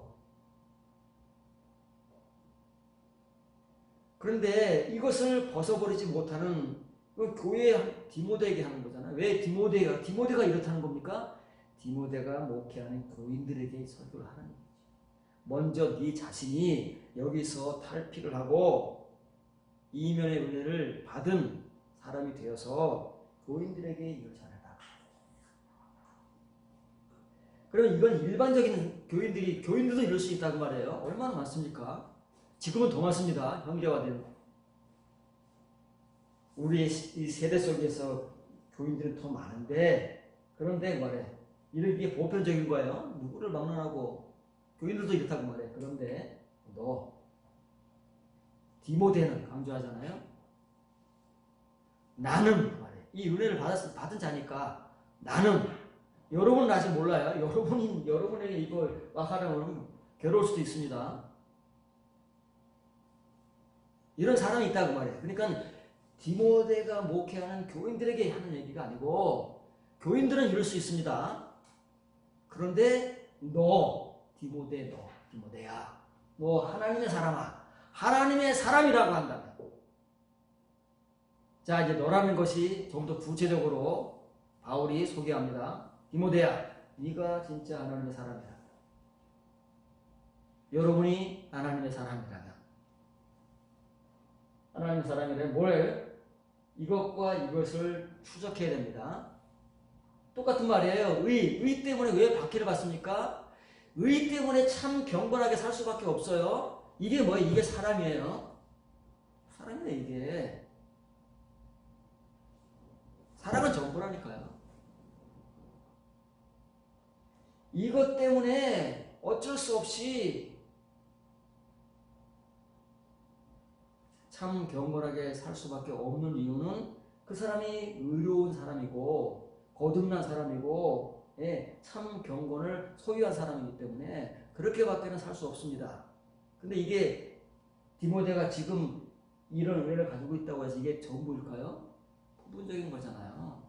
그런데 이것을 벗어버리지 못하는 교회 디모데에게 하는 거잖아요. 왜 디모데가 이렇다는 겁니까? 디모데가 목회하는 교인들에게 설교를 하는 거죠. 먼저 네 자신이 여기서 탈피를 하고 이면의 은혜를 받은 사람이 되어서 교인들에게 이걸 전해라. 그럼 이건 일반적인 교인들도 이럴 수 있다고 말해요. 얼마나 많습니까? 지금은 더 많습니다. 현대화된 우리의 이 세대 속에서 교인들은 더 많은데 그런데 말해 이게 보편적인 거예요. 누구를 막론하고 교인들도 이렇다고 말해. 그런데 너 디모데는 강조하잖아요. 나는 말해 이 은혜를 받은 자니까 나는 여러분은 아직 몰라요. 여러분에게 이걸 막 하려면 괴로울 수도 있습니다. 이런 사람이 있다고 말이에요. 그러니까 디모데가 목회하는 교인들에게 하는 얘기가 아니고 교인들은 이럴 수 있습니다. 그런데 너 디모데, 너 디모데야, 너 하나님의 사람아, 하나님의 사람이라고 한다면, 자 이제 너라는 것이 좀 더 구체적으로 바울이 소개합니다. 디모데야, 네가 진짜 하나님의 사람이라. 여러분이 하나님의 사람이라면, 하나님의 사람이라면 뭘? 이것과 이것을 추적해야 됩니다. 똑같은 말이에요. 의 때문에 왜 박해를 받습니까? 의 때문에 참 경건하게 살 수밖에 없어요. 이게 뭐예요? 이게 사람이에요. 사람이네 이게. 사랑은 전부라니까요. 이것 때문에 어쩔 수 없이 참 경건하게 살 수밖에 없는 이유는 그 사람이 의로운 사람이고 거듭난 사람이고, 예, 참 경건을 소유한 사람이기 때문에 그렇게밖에는 살 수 없습니다. 근데 이게 디모데가 지금 이런 은혜를 가지고 있다고 해서 이게 전부일까요? 부분적인 거잖아요.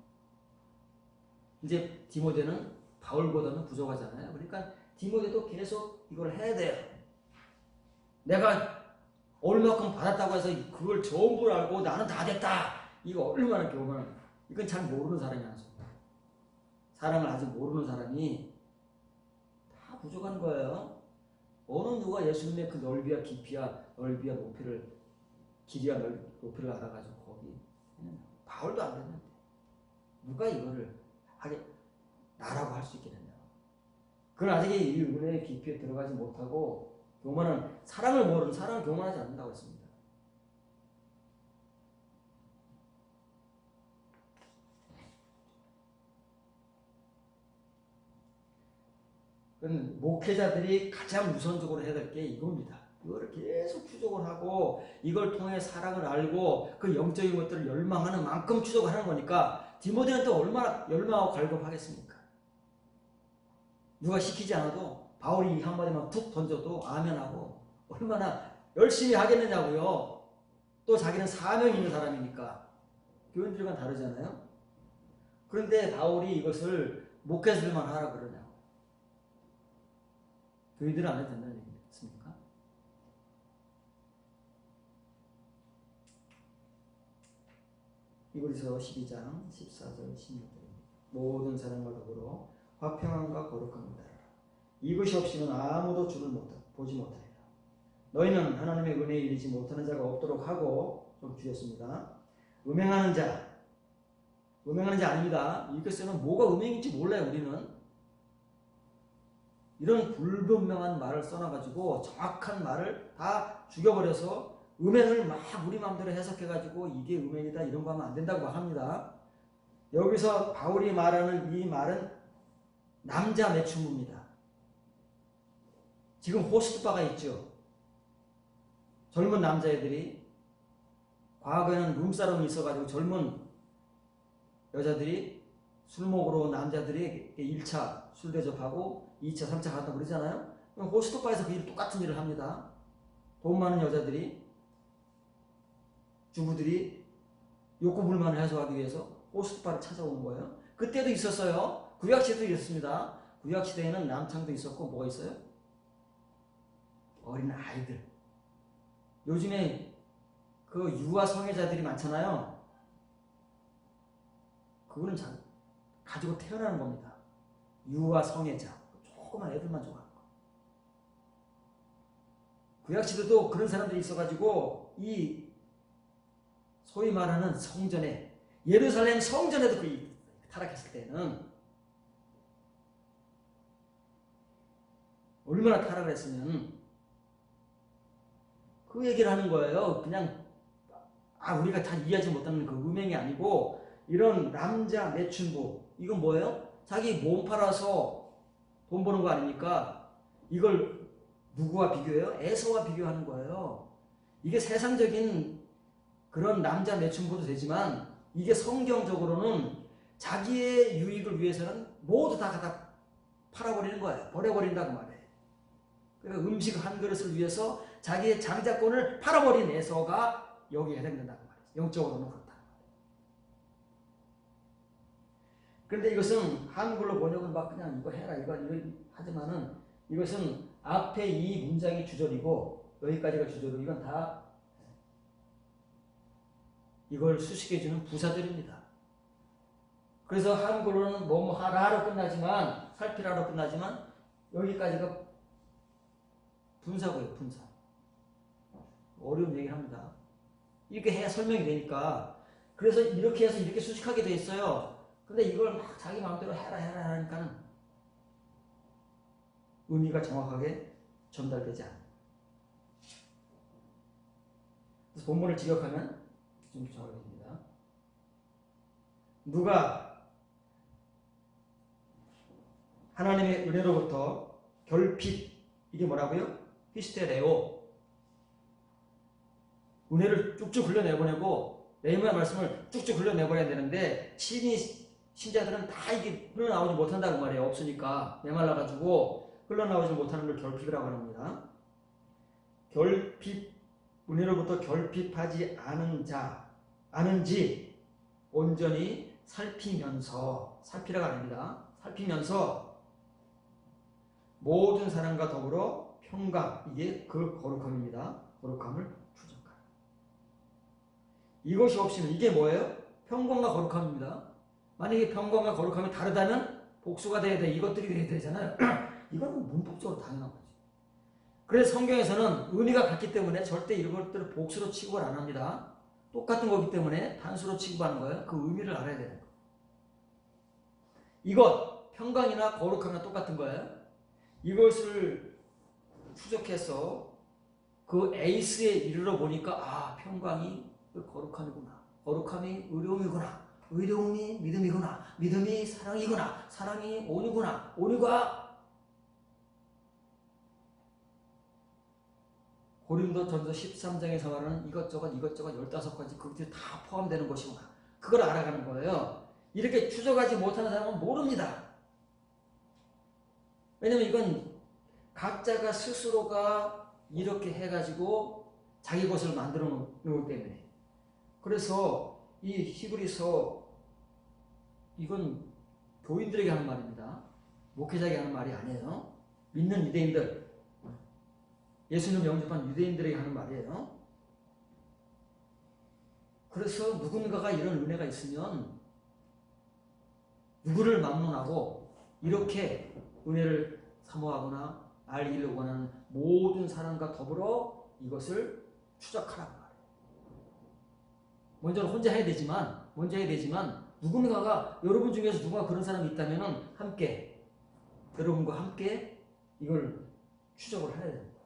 이제 디모데는 바울보다는 부족하잖아요. 그러니까 디모데도 계속 이걸 해야 돼요. 내가 얼마큼 받았다고 해서 그걸 전부를 알고 나는 다 됐다. 이거 얼마나 교만한, 이건 잘 모르는 사람이 하는 소리야. 사랑을 아직 모르는 사람이 다 부족한 거예요. 어느 누가 예수님의 그 넓이와 깊이와 넓이와 높이를, 길이와 높이를 알아가지고 거기 바울도 안 됐는데 누가 이거를 하게 나라고 할 수 있겠느냐. 그건 아직 이 은혜의 깊이에 들어가지 못하고 교만은, 사랑을 모르는 사랑은 교만하지 않는다고 했습니다. 그건 목회자들이 가장 우선적으로 해야 될 게 이겁니다. 이거를 계속 추적을 하고 이걸 통해 사랑을 알고 그 영적인 것들을 열망하는 만큼 추적을 하는 거니까 디모데한테 얼마나 열망하고 갈급하겠습니까? 누가 시키지 않아도 바울이 이 한마디만 툭 던져도 아멘하고 얼마나 열심히 하겠느냐고요. 또 자기는 사명이 있는 사람이니까. 교인들과는 다르잖아요. 그런데 바울이 이것을 목회자들만 하라 그러냐고. 교인들은 안 해도 된다는 얘기겠습니까? 이고리서 12장 14절 16절 모든 사람과 더불어 화평함과 거룩함을 따르라. 이것이 없이는 아무도 주를 보지 못하리라. 너희는 하나님의 은혜에 이르지 못하는 자가 없도록 하고, 좀 줄였습니다. 음행하는 자 아닙니다. 이렇게 쓰면 뭐가 음행인지 몰라요. 우리는 이런 불분명한 말을 써놔가지고 정확한 말을 다 죽여버려서 음행을 막 우리 마음대로 해석해가지고 이게 음행이다 이런 거 하면 안 된다고 합니다. 여기서 바울이 말하는 이 말은 남자 매춘부입니다. 지금 호스트바가 있죠. 젊은 남자애들이, 과거에는 룸사롱이 있어가지고 젊은 여자들이 술 먹으러 남자들이 1차 술 대접하고 2차, 3차 갔다 그러잖아요. 호스트바에서 그 일, 똑같은 일을 합니다. 돈 많은 여자들이, 주부들이 욕구 불만을 해소하기 위해서 호스트바를 찾아오는 거예요. 그때도 있었어요. 구약시대도 있었습니다. 구약시대에는 남창도 있었고 뭐가 있어요? 어린 아이들. 요즘에 그 유아 성애자들이 많잖아요. 그거는 가지고 태어나는 겁니다. 유아 성애자. 조그만 애들만 좋아하는 거. 구약시대도 그런 사람들이 있어가지고 이 소위 말하는 성전에, 예루살렘 성전에도 그 타락했을 때는 얼마나 타락을 했으면 그 얘기를 하는 거예요. 그냥 우리가 다 이해하지 못하는 그 음행이 아니고 이런 남자 매춘부, 이건 뭐예요? 자기 몸 팔아서 돈 버는 거 아닙니까? 이걸 누구와 비교해요? 에서와 비교하는 거예요. 이게 세상적인 그런 남자 매춘부도 되지만 이게 성경적으로는 자기의 유익을 위해서는 모두 다 갖다 팔아버리는 거예요. 버려버린다고 말해요. 그러니까 음식 한 그릇을 위해서 자기의 장자권을 팔아버린 에서가 여기에 해당된다고 말해요. 영적으로는 그렇다. 그런데 이것은 한글로 번역은 막 그냥 이거 해라 이거 하지만은 이것은 앞에 이 문장이 주절이고 여기까지가 주절이고 이건 다 이걸 수식해주는 부사들입니다. 그래서 한글로는 뭐뭐 하라로 끝나지만 살피라로 끝나지만 여기까지가 분사고요. 분사. 어려운 얘기를 합니다. 이렇게 해야 설명이 되니까 그래서 이렇게 해서 이렇게 수식하게 돼 있어요. 근데 이걸 막 자기 마음대로 해라 하니까는 의미가 정확하게 전달되지 않아요. 그래서 본문을 직역하면 좀 정확해집니다. 누가 하나님의 은혜로부터 결핍, 이게 뭐라고요? 히스테레오. 은혜를 쭉쭉 흘려내보내고 레이모의 말씀을 쭉쭉 흘려내버려야 되는데 신자들은 다 이게 흘러나오지 못한다고 말이에요. 없으니까 메말라가지고 흘러나오지 못하는 걸 결핍이라고 합니다. 결핍, 은혜로부터 결핍하지 않은지 온전히 살피라고 합니다. 살피면서 모든 사람과 더불어 평강, 이게 그 거룩함입니다. 거룩함을 추적하라. 이것이 없이는 이게 뭐예요? 평강과 거룩함입니다. 만약에 평강과 거룩함이 다르다면 복수가 돼야 돼. 이것들이 돼야 되잖아요. 이건 문법적으로 당연한 거지. 그래서 성경에서는 의미가 같기 때문에 절대 이런 것들을 복수로 취급을 안 합니다. 똑같은 거기 때문에 단수로 취급하는 거예요. 그 의미를 알아야 되는 거예요. 이것, 평강이나 거룩함이나 똑같은 거예요. 이것을 추적해서 그 에이스에 이르러 보니까 아, 평강이 거룩함이구나. 거룩함이 의로움이구나. 의로움이 믿음이구나. 믿음이 사랑이구나. 사랑이 온유구나. 온유가 고린도전서 13장에서 말하는 이것저것 15가지 그것들이 다 포함되는 것이구나. 그걸 알아가는 거예요. 이렇게 추적하지 못하는 사람은 모릅니다. 왜냐면 이건 각자가 스스로가 이렇게 해가지고 자기 것을 만들어 놓기 때문에. 그래서 이 히브리서 이건 교인들에게 하는 말입니다. 목회자에게 하는 말이 아니에요. 믿는 유대인들, 예수님 영접한 유대인들에게 하는 말이에요. 그래서 누군가가 이런 은혜가 있으면 누구를 막론하고 이렇게 은혜를 사모하거나 알기를 원하는 모든 사람과 더불어 이것을 추적하라고 말해요. 먼저는 혼자 해야 되지만 누군가가 여러분 중에서 누가 그런 사람이 있다면 함께 여러분과 함께 이걸 추적을 해야 됩니다.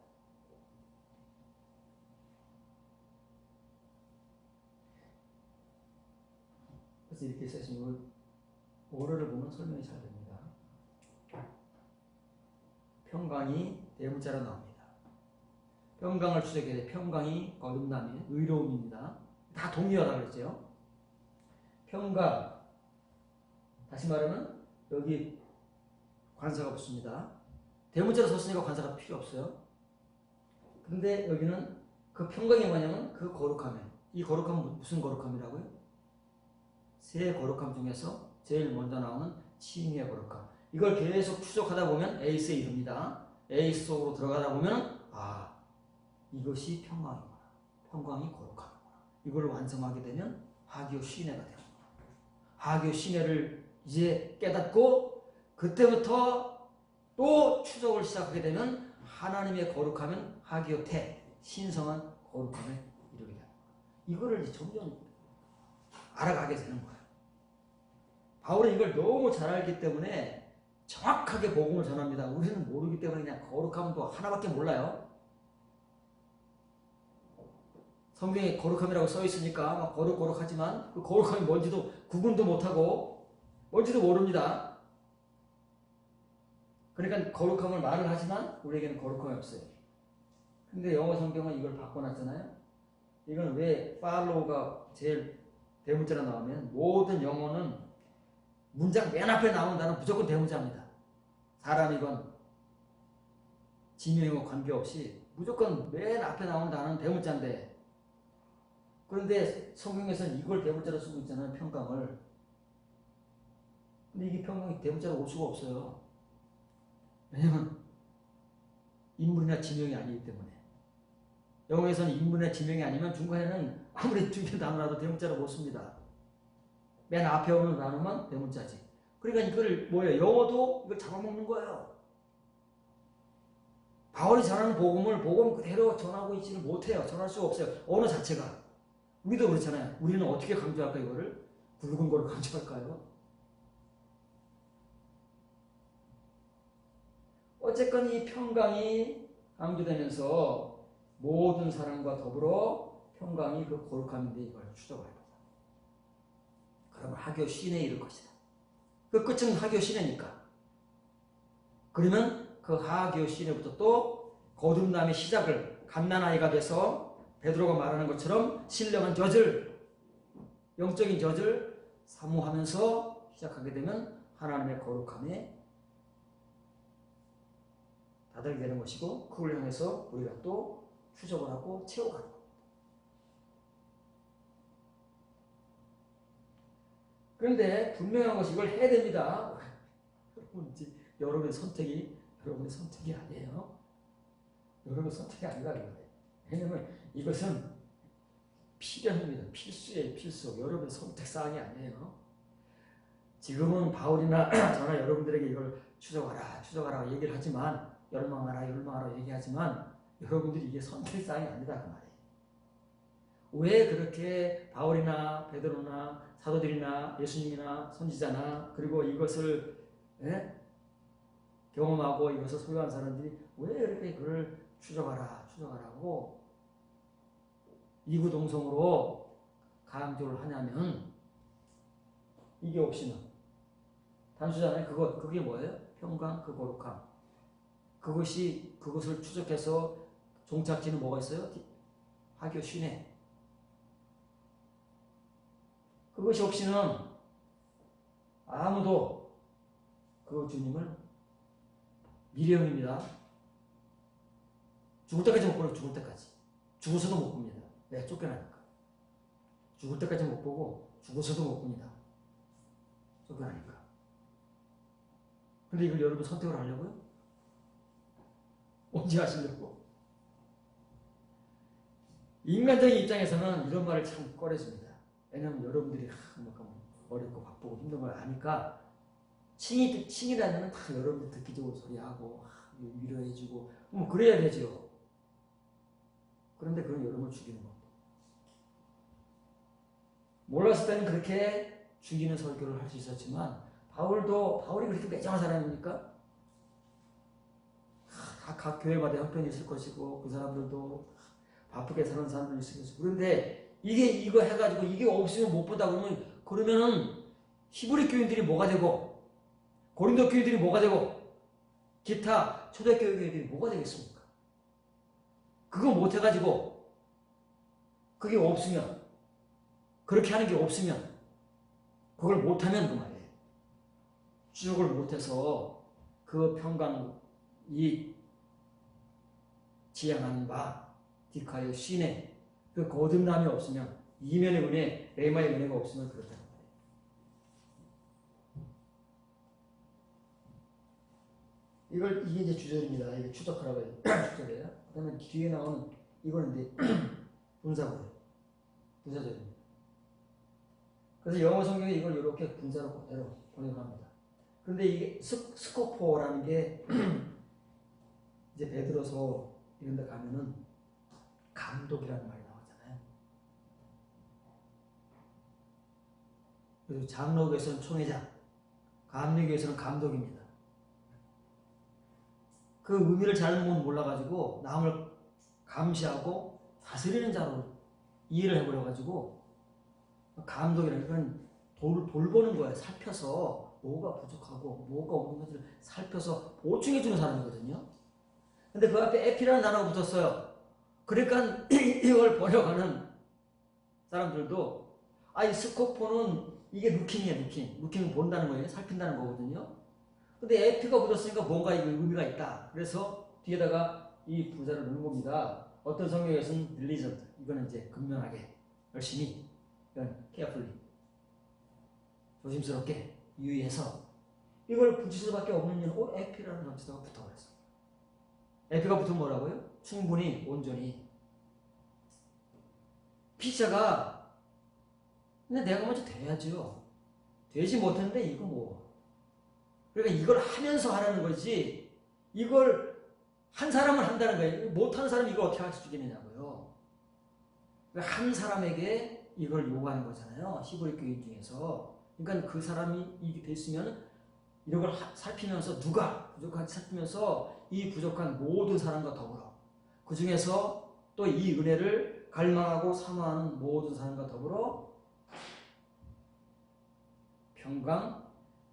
그래서 이렇게 쓰신 오러를 보면 설명이 잘 됩니다. 평강이 대문자로 나옵니다. 평강을 추적해야 돼. 평강이 거듭남의 의로움입니다. 다 동의어라고 그랬죠. 평강, 다시 말하면 여기 관사가 붙습니다. 대문자로 썼으니까 관사가 필요 없어요. 근데 여기는 그 평강이 뭐냐면 그 거룩함에, 이 거룩함은 무슨 거룩함이라고요? 세 거룩함 중에서 제일 먼저 나오는 칭의의 거룩함. 이걸 계속 추적하다 보면 에이스에 이릅니다. 에이스 속으로 들어가다 보면 아, 이것이 평강이구나. 평강이 거룩함이구나. 이걸 완성하게 되면 하기오 시내가 됩니다. 하기오 시내를 이제 깨닫고 그때부터 또 추적을 시작하게 되면 하나님의 거룩함은 하기오 태, 신성한 거룩함에 이르게 됩니다. 이거를 이제 점점 알아가게 되는 거예요. 바울은 이걸 너무 잘 알기 때문에 정확하게 복음을 전합니다. 우리는 모르기 때문에 그냥 거룩함도 하나밖에 몰라요. 성경에 거룩함이라고 써 있으니까 막 거룩하지만 그 거룩함이 뭔지도 구분도 못하고 뭔지도 모릅니다. 그러니까 거룩함을 말을 하지만 우리에게는 거룩함이 없어요. 근데 영어 성경은 이걸 바꿔놨잖아요. 이건 왜 팔로우가 제일 대문자로 나오면 모든 영어는 문장 맨 앞에 나오는 단어는 무조건 대문자입니다. 사람이건 지명이건 관계없이 무조건 맨 앞에 나오는 단어는 대문자인데 그런데 성경에서는 이걸 대문자로 쓰고 있잖아요. 평강을. 근데 이게 평강이 대문자로 올 수가 없어요. 왜냐면 인물이나 지명이 아니기 때문에. 영어에서는 인물이나 지명이 아니면 중간에는 아무리 중요한 단어라도 대문자로 못 씁니다. 맨 앞에 오는 단어만 대문자지. 그러니까 이걸 뭐예요? 영어도 이걸 잡아먹는 거예요. 바울이 전하는 복음 그대로 전하고 있지는 못해요. 전할 수가 없어요. 언어 자체가. 우리도 그렇잖아요. 우리는 어떻게 강조할까 이거를? 굵은 거를 강조할까요? 어쨌건 이 평강이 강조되면서 모든 사람과 더불어 평강이 그 거룩함인데 이걸 추적을 해보자. 그러면 하교 시내에 이를 것이다. 그 끝은 하교 시내니까. 그러면 그 하교 시내부터 또 거듭남의 시작을 갓난아이가 돼서 베드로가 말하는 것처럼 신령한 젖을 영적인 젖을 사모하면서 시작하게 되면 하나님의 거룩함에 다다르게 되는 것이고 그걸 향해서 우리가 또 추적을 하고 채워가는 겁니다. 그런데 분명한 것이 이걸 해야 됩니다. 여러분의 선택이 아니에요. 여러분의 선택이 아니라 이거예요. 왜냐하면 이것은 필연입니다. 필수예요. 필수. 여러분의 선택사항이 아니에요. 지금은 바울이나 저나 여러분들에게 이걸 추적하라 얘기를 하지만 열망하라 얘기하지만 여러분들이 이게 선택사항이 아니다 그 말이에요. 왜 그렇게 바울이나 베드로나 사도들이나 예수님이나 선지자나 그리고 이것을 경험하고 이것을 소유한 사람들이 왜 이렇게 그걸 추적하라고 이구동성으로 강조를 하냐면 이게 없이는 단수잖아요. 그게 뭐예요? 평강, 그 거룩함. 그것을 추적해서 종착지는 뭐가 있어요? 하교 시내. 그것이 없이는 아무도 그 주님을 미련입니다. 죽을 때까지 못 보는 죽을 때까지. 죽어서도 못 봅니다. 왜? 쫓겨나니까. 죽을 때까지 못 보고 죽어서도 못 봅니다. 쫓겨나니까. 근데 이걸 여러분 선택을 하려고요? 언제 하시려고? 인간적인 입장에서는 이런 말을 참 꺼려집니다. 왜냐하면 여러분들이 어렵고 바쁘고 힘든 걸 아니까 칭이라면 다 여러분들 듣기 좋은 소리하고 위로해주고 뭐 그래야 되죠. 그런데 그건 여러분을 죽이는 겁니다. 몰랐을 때는 그렇게 죽이는 설교를 할 수 있었지만 바울이 그렇게 매정한 사람입니까? 각 교회마다 형편이 있을 것이고 그 사람들도 바쁘게 사는 사람들이 있을 것이고 그런데 이거 해가지고 이게 없으면 못 보다 그러면은 히브리 교인들이 뭐가 되고 고린도 교인들이 뭐가 되고 기타 초대교회 교인들이 뭐가 되겠습니까? 그거 못해가지고 그게 없으면 그렇게 하는 게 없으면 그걸 못하면 그 말이에요. 추적을 못해서 그 평강 이 지향하는 바 디카요 시내 그 거듭남이 없으면 이면의 은혜 레마의 은혜가 없으면 그렇다는 거예요. 이게 이제 주절입니다. 이게 추적하라고 해요. 주절이에요. 그다음에 뒤에 나오는 이거는 이제 분사구예요. 분사절입니다. 그래서 영어 성경에 이걸 이렇게 분사로 그대로 번역합니다. 그런데 이게 스코포라는 게 이제 베드로서 이런 데 가면은 감독이라는 말이 나오잖아요. 그리고 장로교에서는 총회장, 감리교에서는 감독입니다. 그 의미를 잘못 몰라가지고 남을 감시하고 다스리는 자로 이해를 해버려가지고 감독이라는 건 돌보는 거예요. 살펴서 뭐가 부족하고 뭐가 없는 것을 살펴서 보충해주는 사람이거든요. 근데 그 앞에 에피라는 단어가 붙었어요. 그러니까 이걸 번역하는 사람들도 이 스코포는 이게 루킹이에요. 루킹은 본다는 거예요. 살핀다는 거거든요. 근데 에피가 붙었으니까 뭔가 의미가 있다. 그래서 뒤에다가 이 부사를 넣는 겁니다. 어떤 성경에서는 diligent, 이거는 이제 근면하게 열심히, 이건 carefully, 조심스럽게 유의해서 이걸 붙일 수밖에 없는 이유는 에피라는 점치사가 붙어버렸어. 에피가 붙으면 뭐라고요? 충분히, 온전히. 피자가 근데 내가 먼저 돼야죠. 되지 못했는데 이거 뭐. 그러니까 이걸 하면서 하라는 거지. 이걸 한 사람은 한다는 거예요. 못하는 사람이 이걸 어떻게 할 수 있겠느냐고요. 그러니까 한 사람에게 이걸 요구하는 거잖아요. 히브리 교인 중에서. 그러니까 그 사람이 이게 됐으면 이런 걸 살피면서 누가 부족한지 살피면서 이 부족한 모든 사람과 더불어 그 중에서 또 이 은혜를 갈망하고 사모하는 모든 사람과 더불어 평강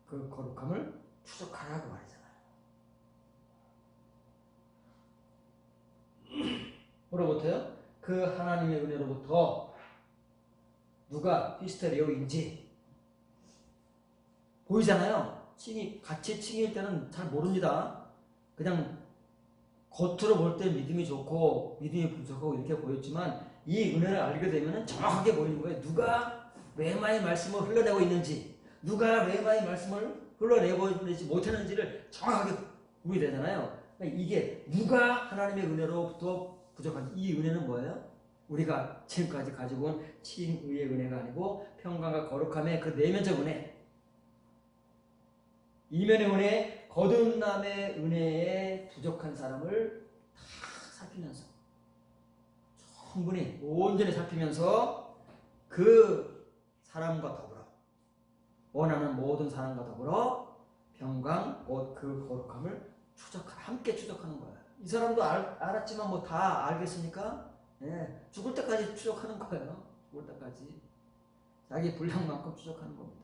그 거룩함을 추적하라고 말이잖아요. 뭐로부터요? 그 하나님의 은혜로부터 누가 피스테리오인지 보이잖아요. 같이 칭일 때는 잘 모릅니다. 그냥 겉으로 볼 때 믿음이 좋고 믿음이 부족하고 이렇게 보였지만 이 은혜를 알게 되면 정확하게 보이는 거예요. 누가 레마의 말씀을 흘러내고 있는지, 누가 레마의 말씀을 흘러내지 못했는지를 정확하게 보게 되잖아요. 그러니까 이게 누가 하나님의 은혜로부터 부족한지, 이 은혜는 뭐예요? 우리가 지금까지 가지고 온 칭의의 은혜가 아니고 평강과 거룩함의 그 내면적 은혜, 이면의 은혜, 거듭남의 은혜에 부족한 사람을 다 살피면서 충분히 온전히 살피면서 그 사람과 더불어 원하는 모든 사람과 더불어 평강, 그 거룩함을 함께 추적하는 거예요. 이 사람도 알았지만 뭐 다 알겠습니까? 네, 죽을 때까지 추적하는 거예요. 죽을 때까지 자기 분량만큼 추적하는 겁니다.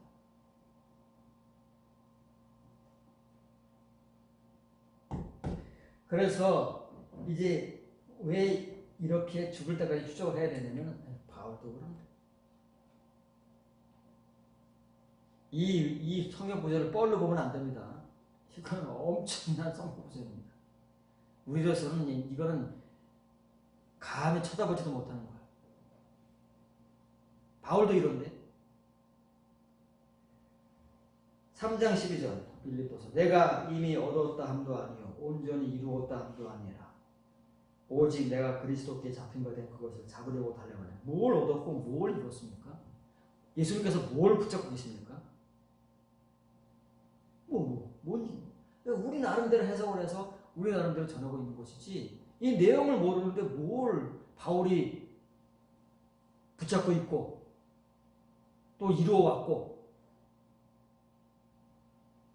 그래서 이제 왜 이렇게 죽을 때까지 추적을 해야 되냐면 바울도 그럽니다. 이 성경 구절을 뻘로 보면 안 됩니다. 이건 엄청난 성경 구절입니다. 우리로서는 이거는 감히 쳐다보지도 못하는 거예요. 바울도 이런데 3장 12절 빌립보서 내가 이미 얻었다 함도 아니요 온전히 이루었다 함도 아니라 오직 내가 그리스도께 잡힌 바 된 그것을 잡으려고 달려가네. 뭘 얻었고 뭘 이뤘습니까? 예수님께서 뭘 붙잡고 계십니까? 우리 나름대로 해석을 해서 우리 나름대로 전하고 있는 것이지 이 내용을 모르는데 뭘 바울이 붙잡고 있고 또 이루어왔고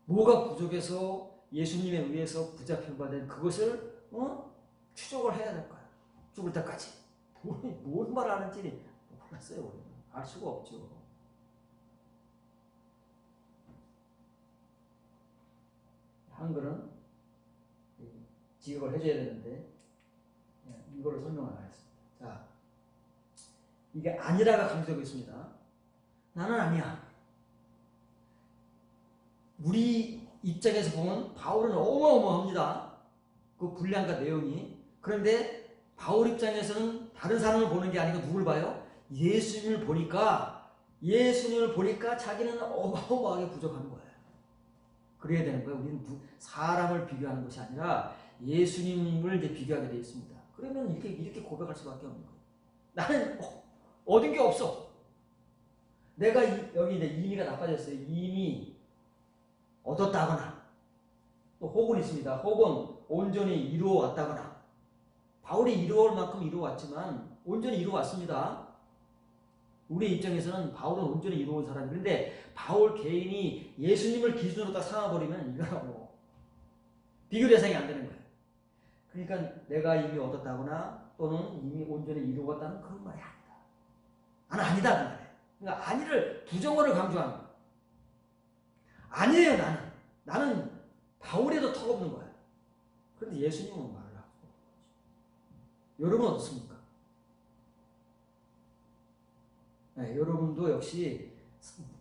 뭐가 부족해서 예수님에 의해서 붙잡힌 바 된 그것을 추적을 해야 될 거야. 죽을 때까지. 뭔 말 하는지 몰랐어요. 우리는. 알 수가 없죠. 한글은 지역을 해줘야 되는데 이거를 설명을 안 했습니다. 자, 이게 아니라가 강조되고 있습니다. 나는 아니야. 우리 입장에서 보면 바울은 어마어마합니다. 그 분량과 내용이. 그런데 바울 입장에서는 다른 사람을 보는 게 아니고 누굴 봐요? 예수님을 보니까 자기는 어마어마하게 부족한 거예요. 그래야 되는 거예요. 우리는 사람을 비교하는 것이 아니라 예수님을 이제 비교하게 되어 있습니다. 그러면 이렇게 고백할 수밖에 없는 거예요. 나는 얻은 게 없어. 내가 여기 이제 이미가 나빠졌어요. 이미 얻었다거나 또 혹은 있습니다. 혹은 온전히 이루어왔다거나 바울이 이루어올 만큼 이루어왔지만 온전히 이루어왔습니다. 우리 입장에서는 바울은 온전히 이루어온 사람이 그런데 바울 개인이 예수님을 기준으로 딱 삼아버리면 이거는 비교 대상이 안 되는 거예요. 그러니까 내가 이미 얻었다거나 또는 이미 온전히 이루었다는 그런 말이 아니다. 나는 아니다 그 말이에요. 그러니까 아니를 부정어를 강조하는 거예요. 아니에요 나는 바울에도 턱없는 거야. 그런데 예수님은 말을 하고 여러분 어떻습니까? 네, 여러분도 역시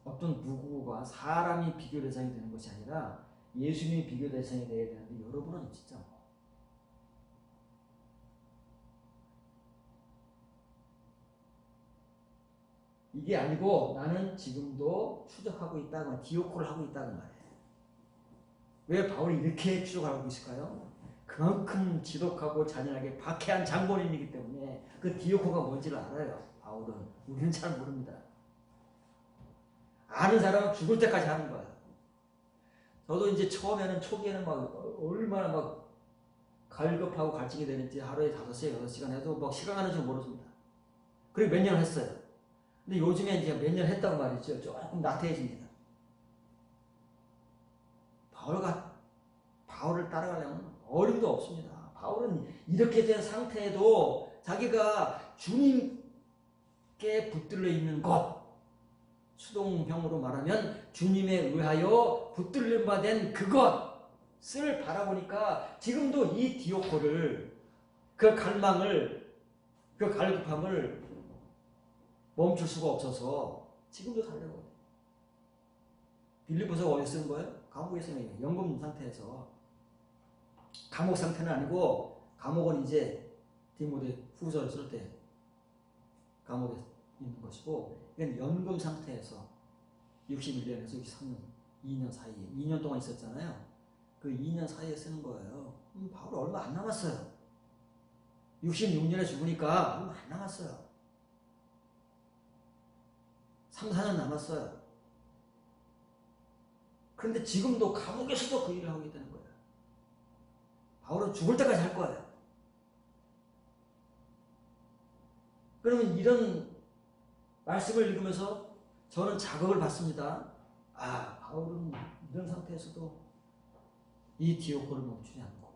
어떤 누구와 사람이 비교 대상이 되는 것이 아니라 예수님이 비교 대상이 되어야 되는데 여러분은 진짜 이게 아니고 나는 지금도 추적하고 있다고 디오코를 하고 있다는 말이에요. 왜 바울이 이렇게 추적하고 있을까요? 그만큼 지독하고 잔인하게 박해한 장본인이기 때문에 그 디오코가 뭔지를 알아요. 바울은. 우리는 잘 모릅니다. 아는 사람은 죽을 때까지 하는 거야. 저도 이제 처음에는 초기에는 막 얼마나 막 갈급하고 갈증이 되는지 하루에 5시간, 6시간 해도 막 시간 가는 줄 모르습니다. 그리고 몇 년 했어요. 근데 요즘에 이제 몇 년 했다고 말이죠. 조금 나태해집니다. 바울을 따라가려면 어림도 없습니다. 바울은 이렇게 된 상태에도 자기가 주님께 붙들려 있는 것, 수동형으로 말하면 주님에 의하여 붙들림 바된 그것을 바라보니까 지금도 이 디오코를, 그 갈망을, 그 갈급함을 멈출 수가 없어서 지금도 달려가요. 빌립보서가 어디서 쓴 거예요? 감옥에 쓰는 연금 상태에서. 감옥 상태는 아니고, 감옥은 이제 디모데 후서를 쓸 때 감옥에 있는 것이고, 이건 연금 상태에서 61년에서 63년, 2년 사이에, 2년 동안 있었잖아요. 그 2년 사이에 쓰는 거예요. 바울 얼마 안 남았어요. 66년에 죽으니까 얼마 안 남았어요. 3, 4년 남았어요. 그런데 지금도 감옥에서도 그 일을 하고 있다는 거예요. 바울은 죽을 때까지 할 거예요. 그러면 이런 말씀을 읽으면서 저는 자극을 받습니다. 아, 바울은 이런 상태에서도 이 디오코를 멈추지 않고,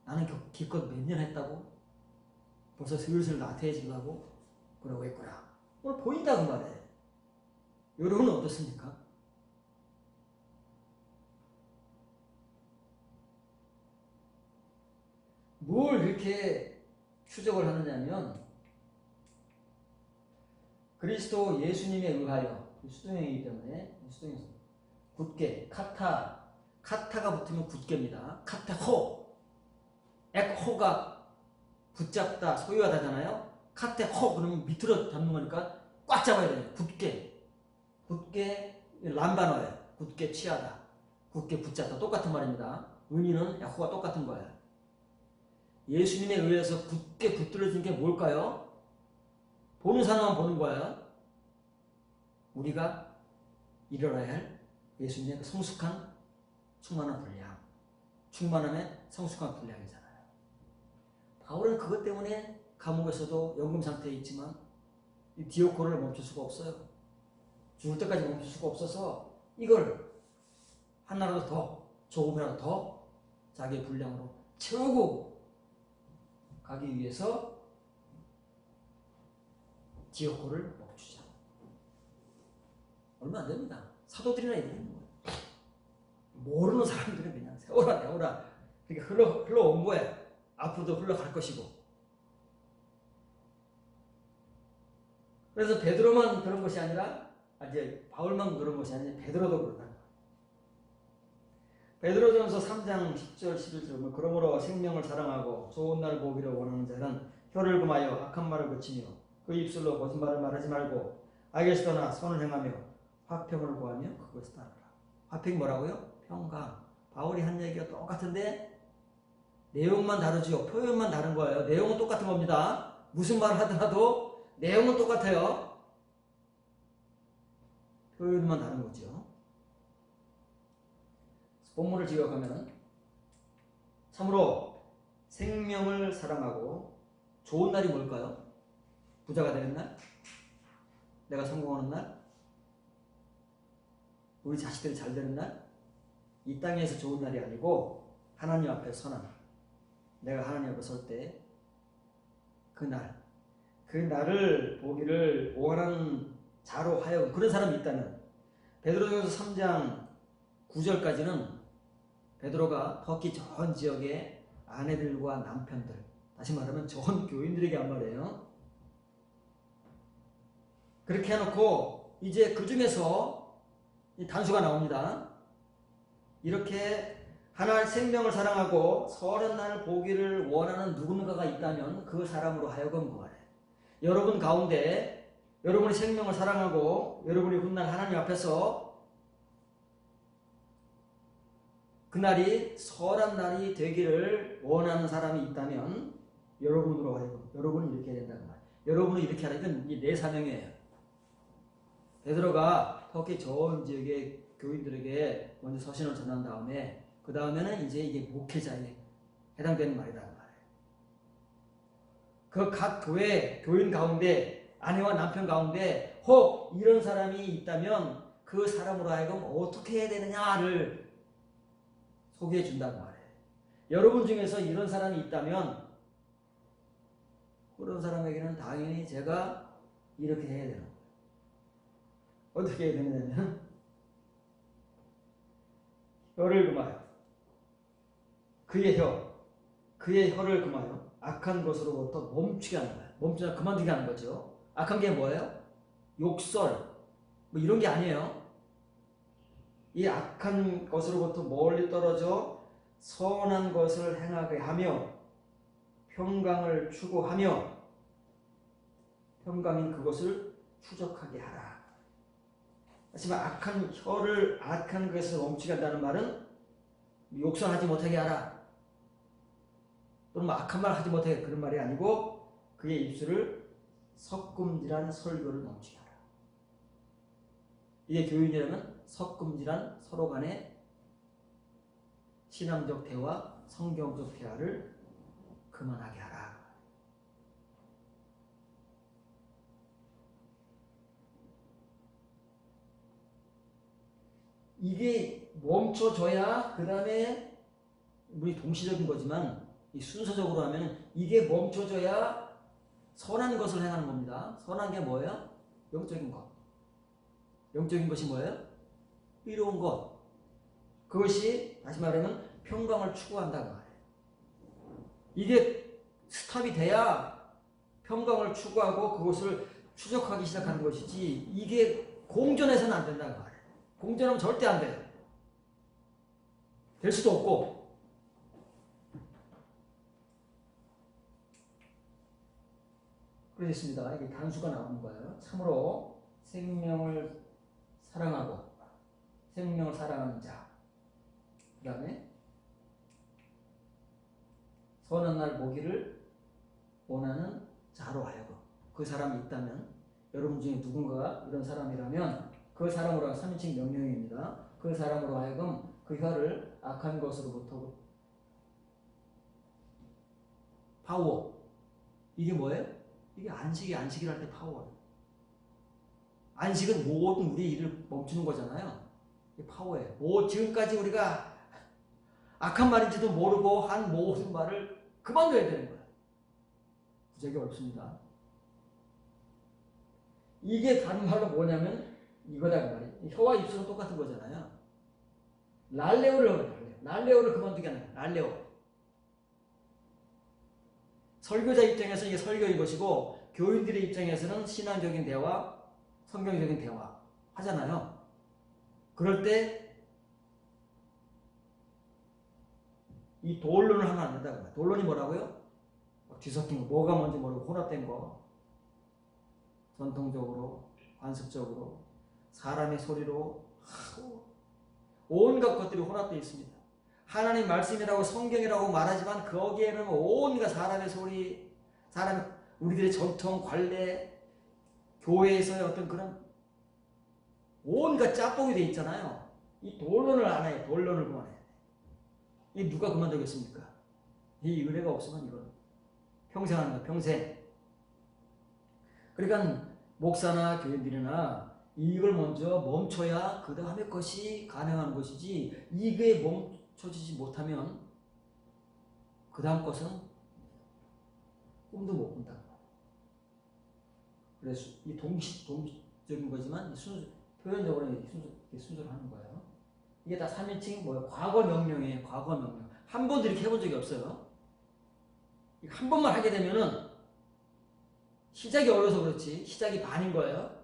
나는 기껏 몇 년 했다고 벌써 슬슬 나태해지려고 그러고 있구나. 오늘 보인다고 말해. 여러분은 어떻습니까? 뭘 이렇게 추적을 하느냐면, 그리스도 예수님에 의하여, 수동형이기 때문에 수동형 굳게, 카타가 붙으면 굳게입니다. 카테호, ek호가 붙잡다, 소유하다잖아요. 카테호 그러면 밑으로 잡는 거니까 꽉 잡아야 돼요. 굳게 람반어예요. 굳게 취하다, 굳게 붙잡다, 똑같은 말입니다. 의미는 야호가 똑같은 거예요. 예수님에 의해서 굳게 붙들어진 게 뭘까요? 보는 사람만 보는 거예요. 우리가 이뤄야 할 예수님의 그 성숙한 충만한 분량, 충만함의 성숙한 분량이잖아요. 바울은 그것 때문에 감옥에서도 연금 상태에 있지만 이 디오코를 멈출 수가 없어요. 죽을 때까지 멈출 수가 없어서 이걸 하나라도 더, 조금이라도 더 자기의 분량으로 채우고 가기 위해서 디오코를 멈추자. 얼마 안 됩니다. 사도들이나 이러는 거예요. 모르는 사람들은 그냥 세워라 내워라 이렇게 흘러온 거예요. 앞으로도 흘러갈 것이고. 그래서 베드로만 그런 것이 아니라, 이제 바울만 그런 것이 아니라 베드로도 그러다. 베드로전서 3장 10절 11절 그러므로 생명을 사랑하고 좋은 날 보기를 원하는 자는 혀를 금하여 악한 말을 그치며 그 입술로 거짓말을 말하지 말고 악에서 떠나 선을 행하며 화평을 구하며 그것을 따르라. 화평이 뭐라고요? 평강. 바울이 한 얘기가 똑같은데 내용만 다르죠. 표현만 다른 거예요. 내용은 똑같은 겁니다. 무슨 말을 하더라도 내용은 똑같아요. 표현만 다른 거죠. 본문을 지역하면 참으로 생명을 사랑하고 좋은 날이 뭘까요? 부자가 되는 날? 내가 성공하는 날? 우리 자식들이 잘 되는 날? 이 땅에서 좋은 날이 아니고 하나님 앞에 선한, 내가 하나님 앞에 설 때 그 날을 보기를 원하는 자로 하여금, 그런 사람이 있다면, 베드로전서 3장 9절까지는 베드로가 터키 전 지역의 아내들과 남편들, 다시 말하면 전 교인들에게 한 말이에요. 그렇게 해놓고 이제 그 중에서 단수가 나옵니다. 이렇게 하나의 생명을 사랑하고 선한 날을 보기를 원하는 누군가가 있다면 그 사람으로 하여금 구하래. 여러분 가운데 여러분이 생명을 사랑하고 여러분이 훗날 하나님 앞에서 그날이 선한 날이 되기를 원하는 사람이 있다면 여러분으로 하여금 여러분은 이렇게 해야 된다는 말. 여러분은 이렇게 하라. 이건 내 사명이에요. 베드로가 터키 좋은 지역의 교인들에게 먼저 서신을 전한 다음에 그 다음에는 이제 이게 목회자에 해당되는 말이라는 말이에요. 그 각 교회 교인 가운데 아내와 남편 가운데 혹 이런 사람이 있다면 그 사람으로 하여금 어떻게 해야 되느냐를 소개해 준다는 말이에요. 여러분 중에서 이런 사람이 있다면 그런 사람에게는 당연히 제가 이렇게 해야 되는 거예요. 어떻게 해야 되느냐면 혀를 금하여 그의 혀를 금하여 악한 것으로부터 멈추게 하는 거예요. 멈추면 그만두게 하는 거죠. 악한 게 뭐예요? 욕설 뭐 이런 게 아니에요. 이 악한 것으로부터 멀리 떨어져 선한 것을 행하게 하며 평강을 추구하며 평강인 그것을 추적하게 하라. 하지만 악한 것을 멈추게 한다는 말은 욕설하지 못하게 하라. 또는 악한 말 하지 못하게 그런 말이 아니고 그의 입술을 석금질한 설교를 멈추게 하라. 이게 교인이라면 석금질한 서로 간의 신앙적 대화, 성경적 대화를 그만하게 하라. 이게 멈춰져야 그 다음에 우리 동시적인 거지만 이 순서적으로 하면 이게 멈춰져야 선한 것을 행하는 겁니다. 선한 게 뭐예요? 영적인 것. 영적인 것이 뭐예요? 의로운 것. 그것이 다시 말하면 평강을 추구한다는 말이에요. 이게 스탑이 돼야 평강을 추구하고 그것을 추적하기 시작하는 것이지 이게 공존해서는 안 된다는 말이에요. 공존하면 절대 안 돼요. 될 수도 없고. 그렇습니다. 이게 단수가 나오는 거예요. 참으로 생명을 사랑하고 생명을 사랑하는 자. 그 다음에 선한 날 보기를 원하는 자로 하여금 그 사람이 있다면 여러분 중에 누군가가 이런 사람이라면 그 사람으로 하여금 3인칭 명령입니다. 그 사람으로 하여금 그 혀를 악한 것으로부터 파워. 이게 뭐예요? 이게 안식일 할 때 파워예요. 안식은 모든 우리 일을 멈추는 거잖아요. 이게 파워예요. 지금까지 우리가 악한 말인지도 모르고 한 모든 말을 그만둬야 되는 거예요. 부작이 어렵습니다. 이게 다른 말로 뭐냐면 이거다 그 말이에요. 혀와 입술은 똑같은 거잖아요. 랄레오를 그만두게 하는 거예요. 랄레오. 설교자 입장에서 이게 설교인 것이고 교인들의 입장에서는 신앙적인 대화, 성경적인 대화 하잖아요. 그럴 때 이 돌론을 하면 안 된다고요. 돌론이 뭐라고요? 뒤섞인 거, 뭐가 뭔지 모르고 혼합된 거. 전통적으로, 관습적으로, 사람의 소리로 온갖 것들이 혼합되어 있습니다. 하나님 말씀이라고 성경이라고 말하지만 거기에는 온갖 사람의 소리, 우리들의 전통, 관례, 교회에서의 어떤 그런 온갖 짬뽕이 되어 있잖아요. 이 돌론을 안 해요. 돌론을 그만해요. 이 누가 그만두겠습니까? 이 은혜가 없으면 이건 평생 하는 거야. 평생. 그러니까 목사나 교인들이나 이걸 먼저 멈춰야 그 다음에 것이 가능한 것이지 이게 멈춰지지 못하면 그 다음 것은 꿈도 못 꾼다. 그래서 이 동시적인 거지만 표현적으로 순서로 하는 거예요. 이게 다 3인칭 과거 명령이에요. 과거 명령. 한 번도 이렇게 해본 적이 없어요. 한 번만 하게 되면은 시작이 어려서 그렇지 시작이 반인 거예요.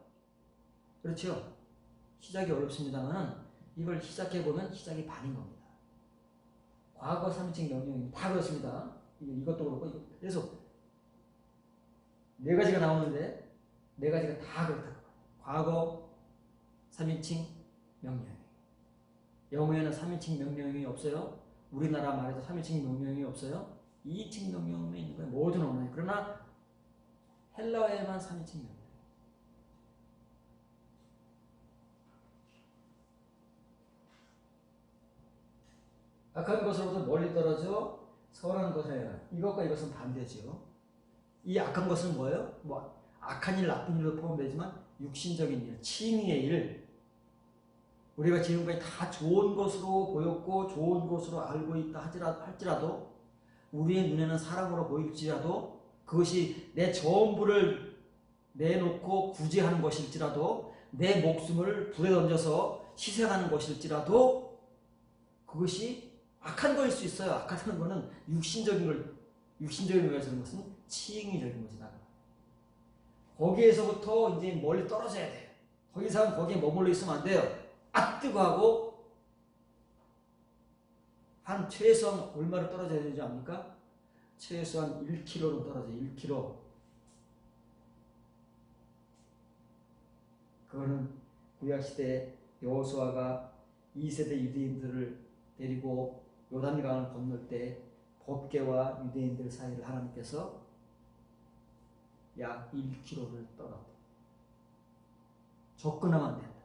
그렇죠? 시작이 어렵습니다만 이걸 시작해보면 시작이 반인 겁니다. 과거 3인칭 명령입니다. 다 그렇습니다. 이것도 그렇고 그래서 네 가지가 나오는데 네 가지가 다 그렇다고. 과거 3인칭 명령. 영어에는 3인칭 명령형이 없어요. 우리나라 말에도 3인칭 명령형이 없어요. 2인칭 명령형이 있는 거예요. 모든 언어에. 그러나 헬라어에만 3인칭 명령. 악한 것으로부터 멀리 떨어져 선한 것을 해라. 이것과 이것은 반대죠. 이 악한 것은 뭐예요? 뭐 악한 일, 나쁜 일로 포함되지만 육신적인 일, 칭의의 일. 우리가 지금까지 다 좋은 것으로 보였고 좋은 것으로 알고 있다 할지라도 우리의 눈에는 사랑으로 보일지라도 그것이 내 전부를 내놓고 구제하는 것일지라도 내 목숨을 불에 던져서 희생하는 것일지라도 그것이 악한 거일 수 있어요. 악하다는 것은 육신적인 거에서 하는 것은 치ing이적인 것이다. 거기에서부터 이제 멀리 떨어져야 돼요. 더 이상 거기에 머물러 있으면 안 돼요. 아 뜨거 하고 한 최소한 얼마로 떨어져야 되지 압니까? 최소한 1km로 떨어져요. 1km. 그거는 구약시대 여호수아가 2세대 유대인들을 데리고 요단강을 건널 때 법궤와 유대인들 사이를 하나님께서 약 1km를 떨어져. 접근하면 안 된다.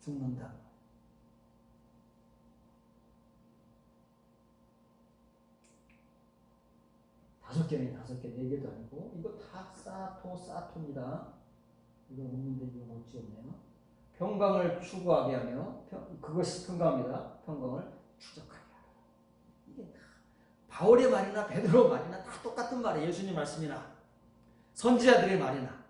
죽는다. 다섯 개, 네 개도 아니고 이거 다 사토입니다. 이거 없는데 이거 어찌 없네요. 평강을 추구하게 하며 그것이 평강입니다. 평강을 추적하게 하라. 이게 바울의 말이나 베드로 말이나 다 똑같은 말이에요. 예수님 말씀이나 선지자들의 말이나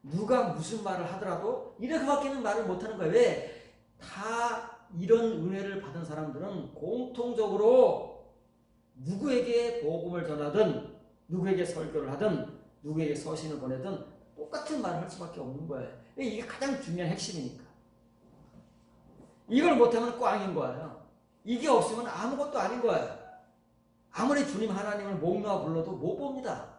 누가 무슨 말을 하더라도 이렇게밖에는 말을 못하는 거예요. 왜? 다 이런 은혜를 받은 사람들은 공통적으로 누구에게 복음을 전하든 누구에게 설교를 하든 누구에게 서신을 보내든 똑같은 말을 할 수밖에 없는 거예요. 이게 가장 중요한 핵심이니까. 이걸 못하면 꽝인 거예요. 이게 없으면 아무것도 아닌 거예요. 아무리 주님 하나님을 목 놓아 불러도 못 봅니다.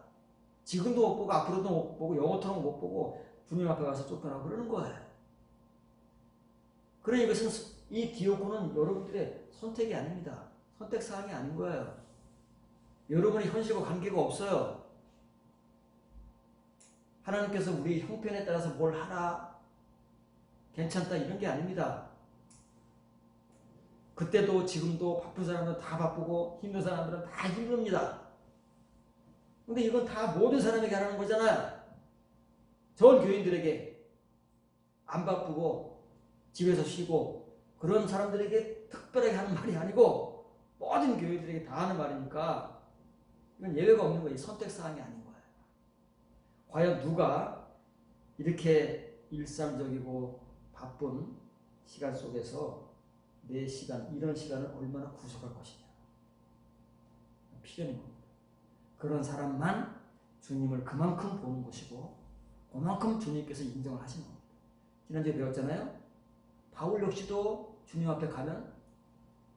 지금도 못 보고 앞으로도 못 보고 영어처럼 못 보고 주님 앞에 가서 쫓겨나고 그러는 거예요. 그러니 이것은 이 디오코는 여러분들의 선택이 아닙니다. 선택사항이 아닌 거예요. 여러분의 현실과 관계가 없어요. 하나님께서 우리 형편에 따라서 뭘 하라 괜찮다 이런 게 아닙니다. 그때도 지금도 바쁜 사람들은 다 바쁘고 힘든 사람들은 다 힘듭니다. 근데 이건 다 모든 사람에게 하라는 거잖아요. 전 교인들에게 안 바쁘고 집에서 쉬고 그런 사람들에게 특별하게 하는 말이 아니고 모든 교인들에게 다 하는 말이니까 이건 예외가 없는 거예요. 선택사항이 아닌 거예요. 과연 누가 이렇게 일상적이고 바쁜 시간 속에서 내 시간, 이런 시간을 얼마나 구속할 것이냐. 필연인 겁니다. 그런 사람만 주님을 그만큼 보는 것이고 그만큼 주님께서 인정을 하시는 겁니다. 지난주에 배웠잖아요. 바울 역시도 주님 앞에 가면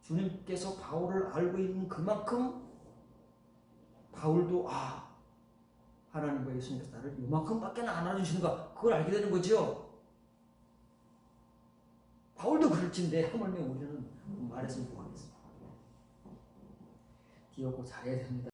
주님께서 바울을 알고 있는 그만큼 바울도 하나님과 예수님께서 나를 이만큼밖에 안 알아주시는가 그걸 알게 되는 거죠. 바울도 그럴진데 하물며 우리는 말했으면 좋겠습니다. 디오고 잘해야 됩니다.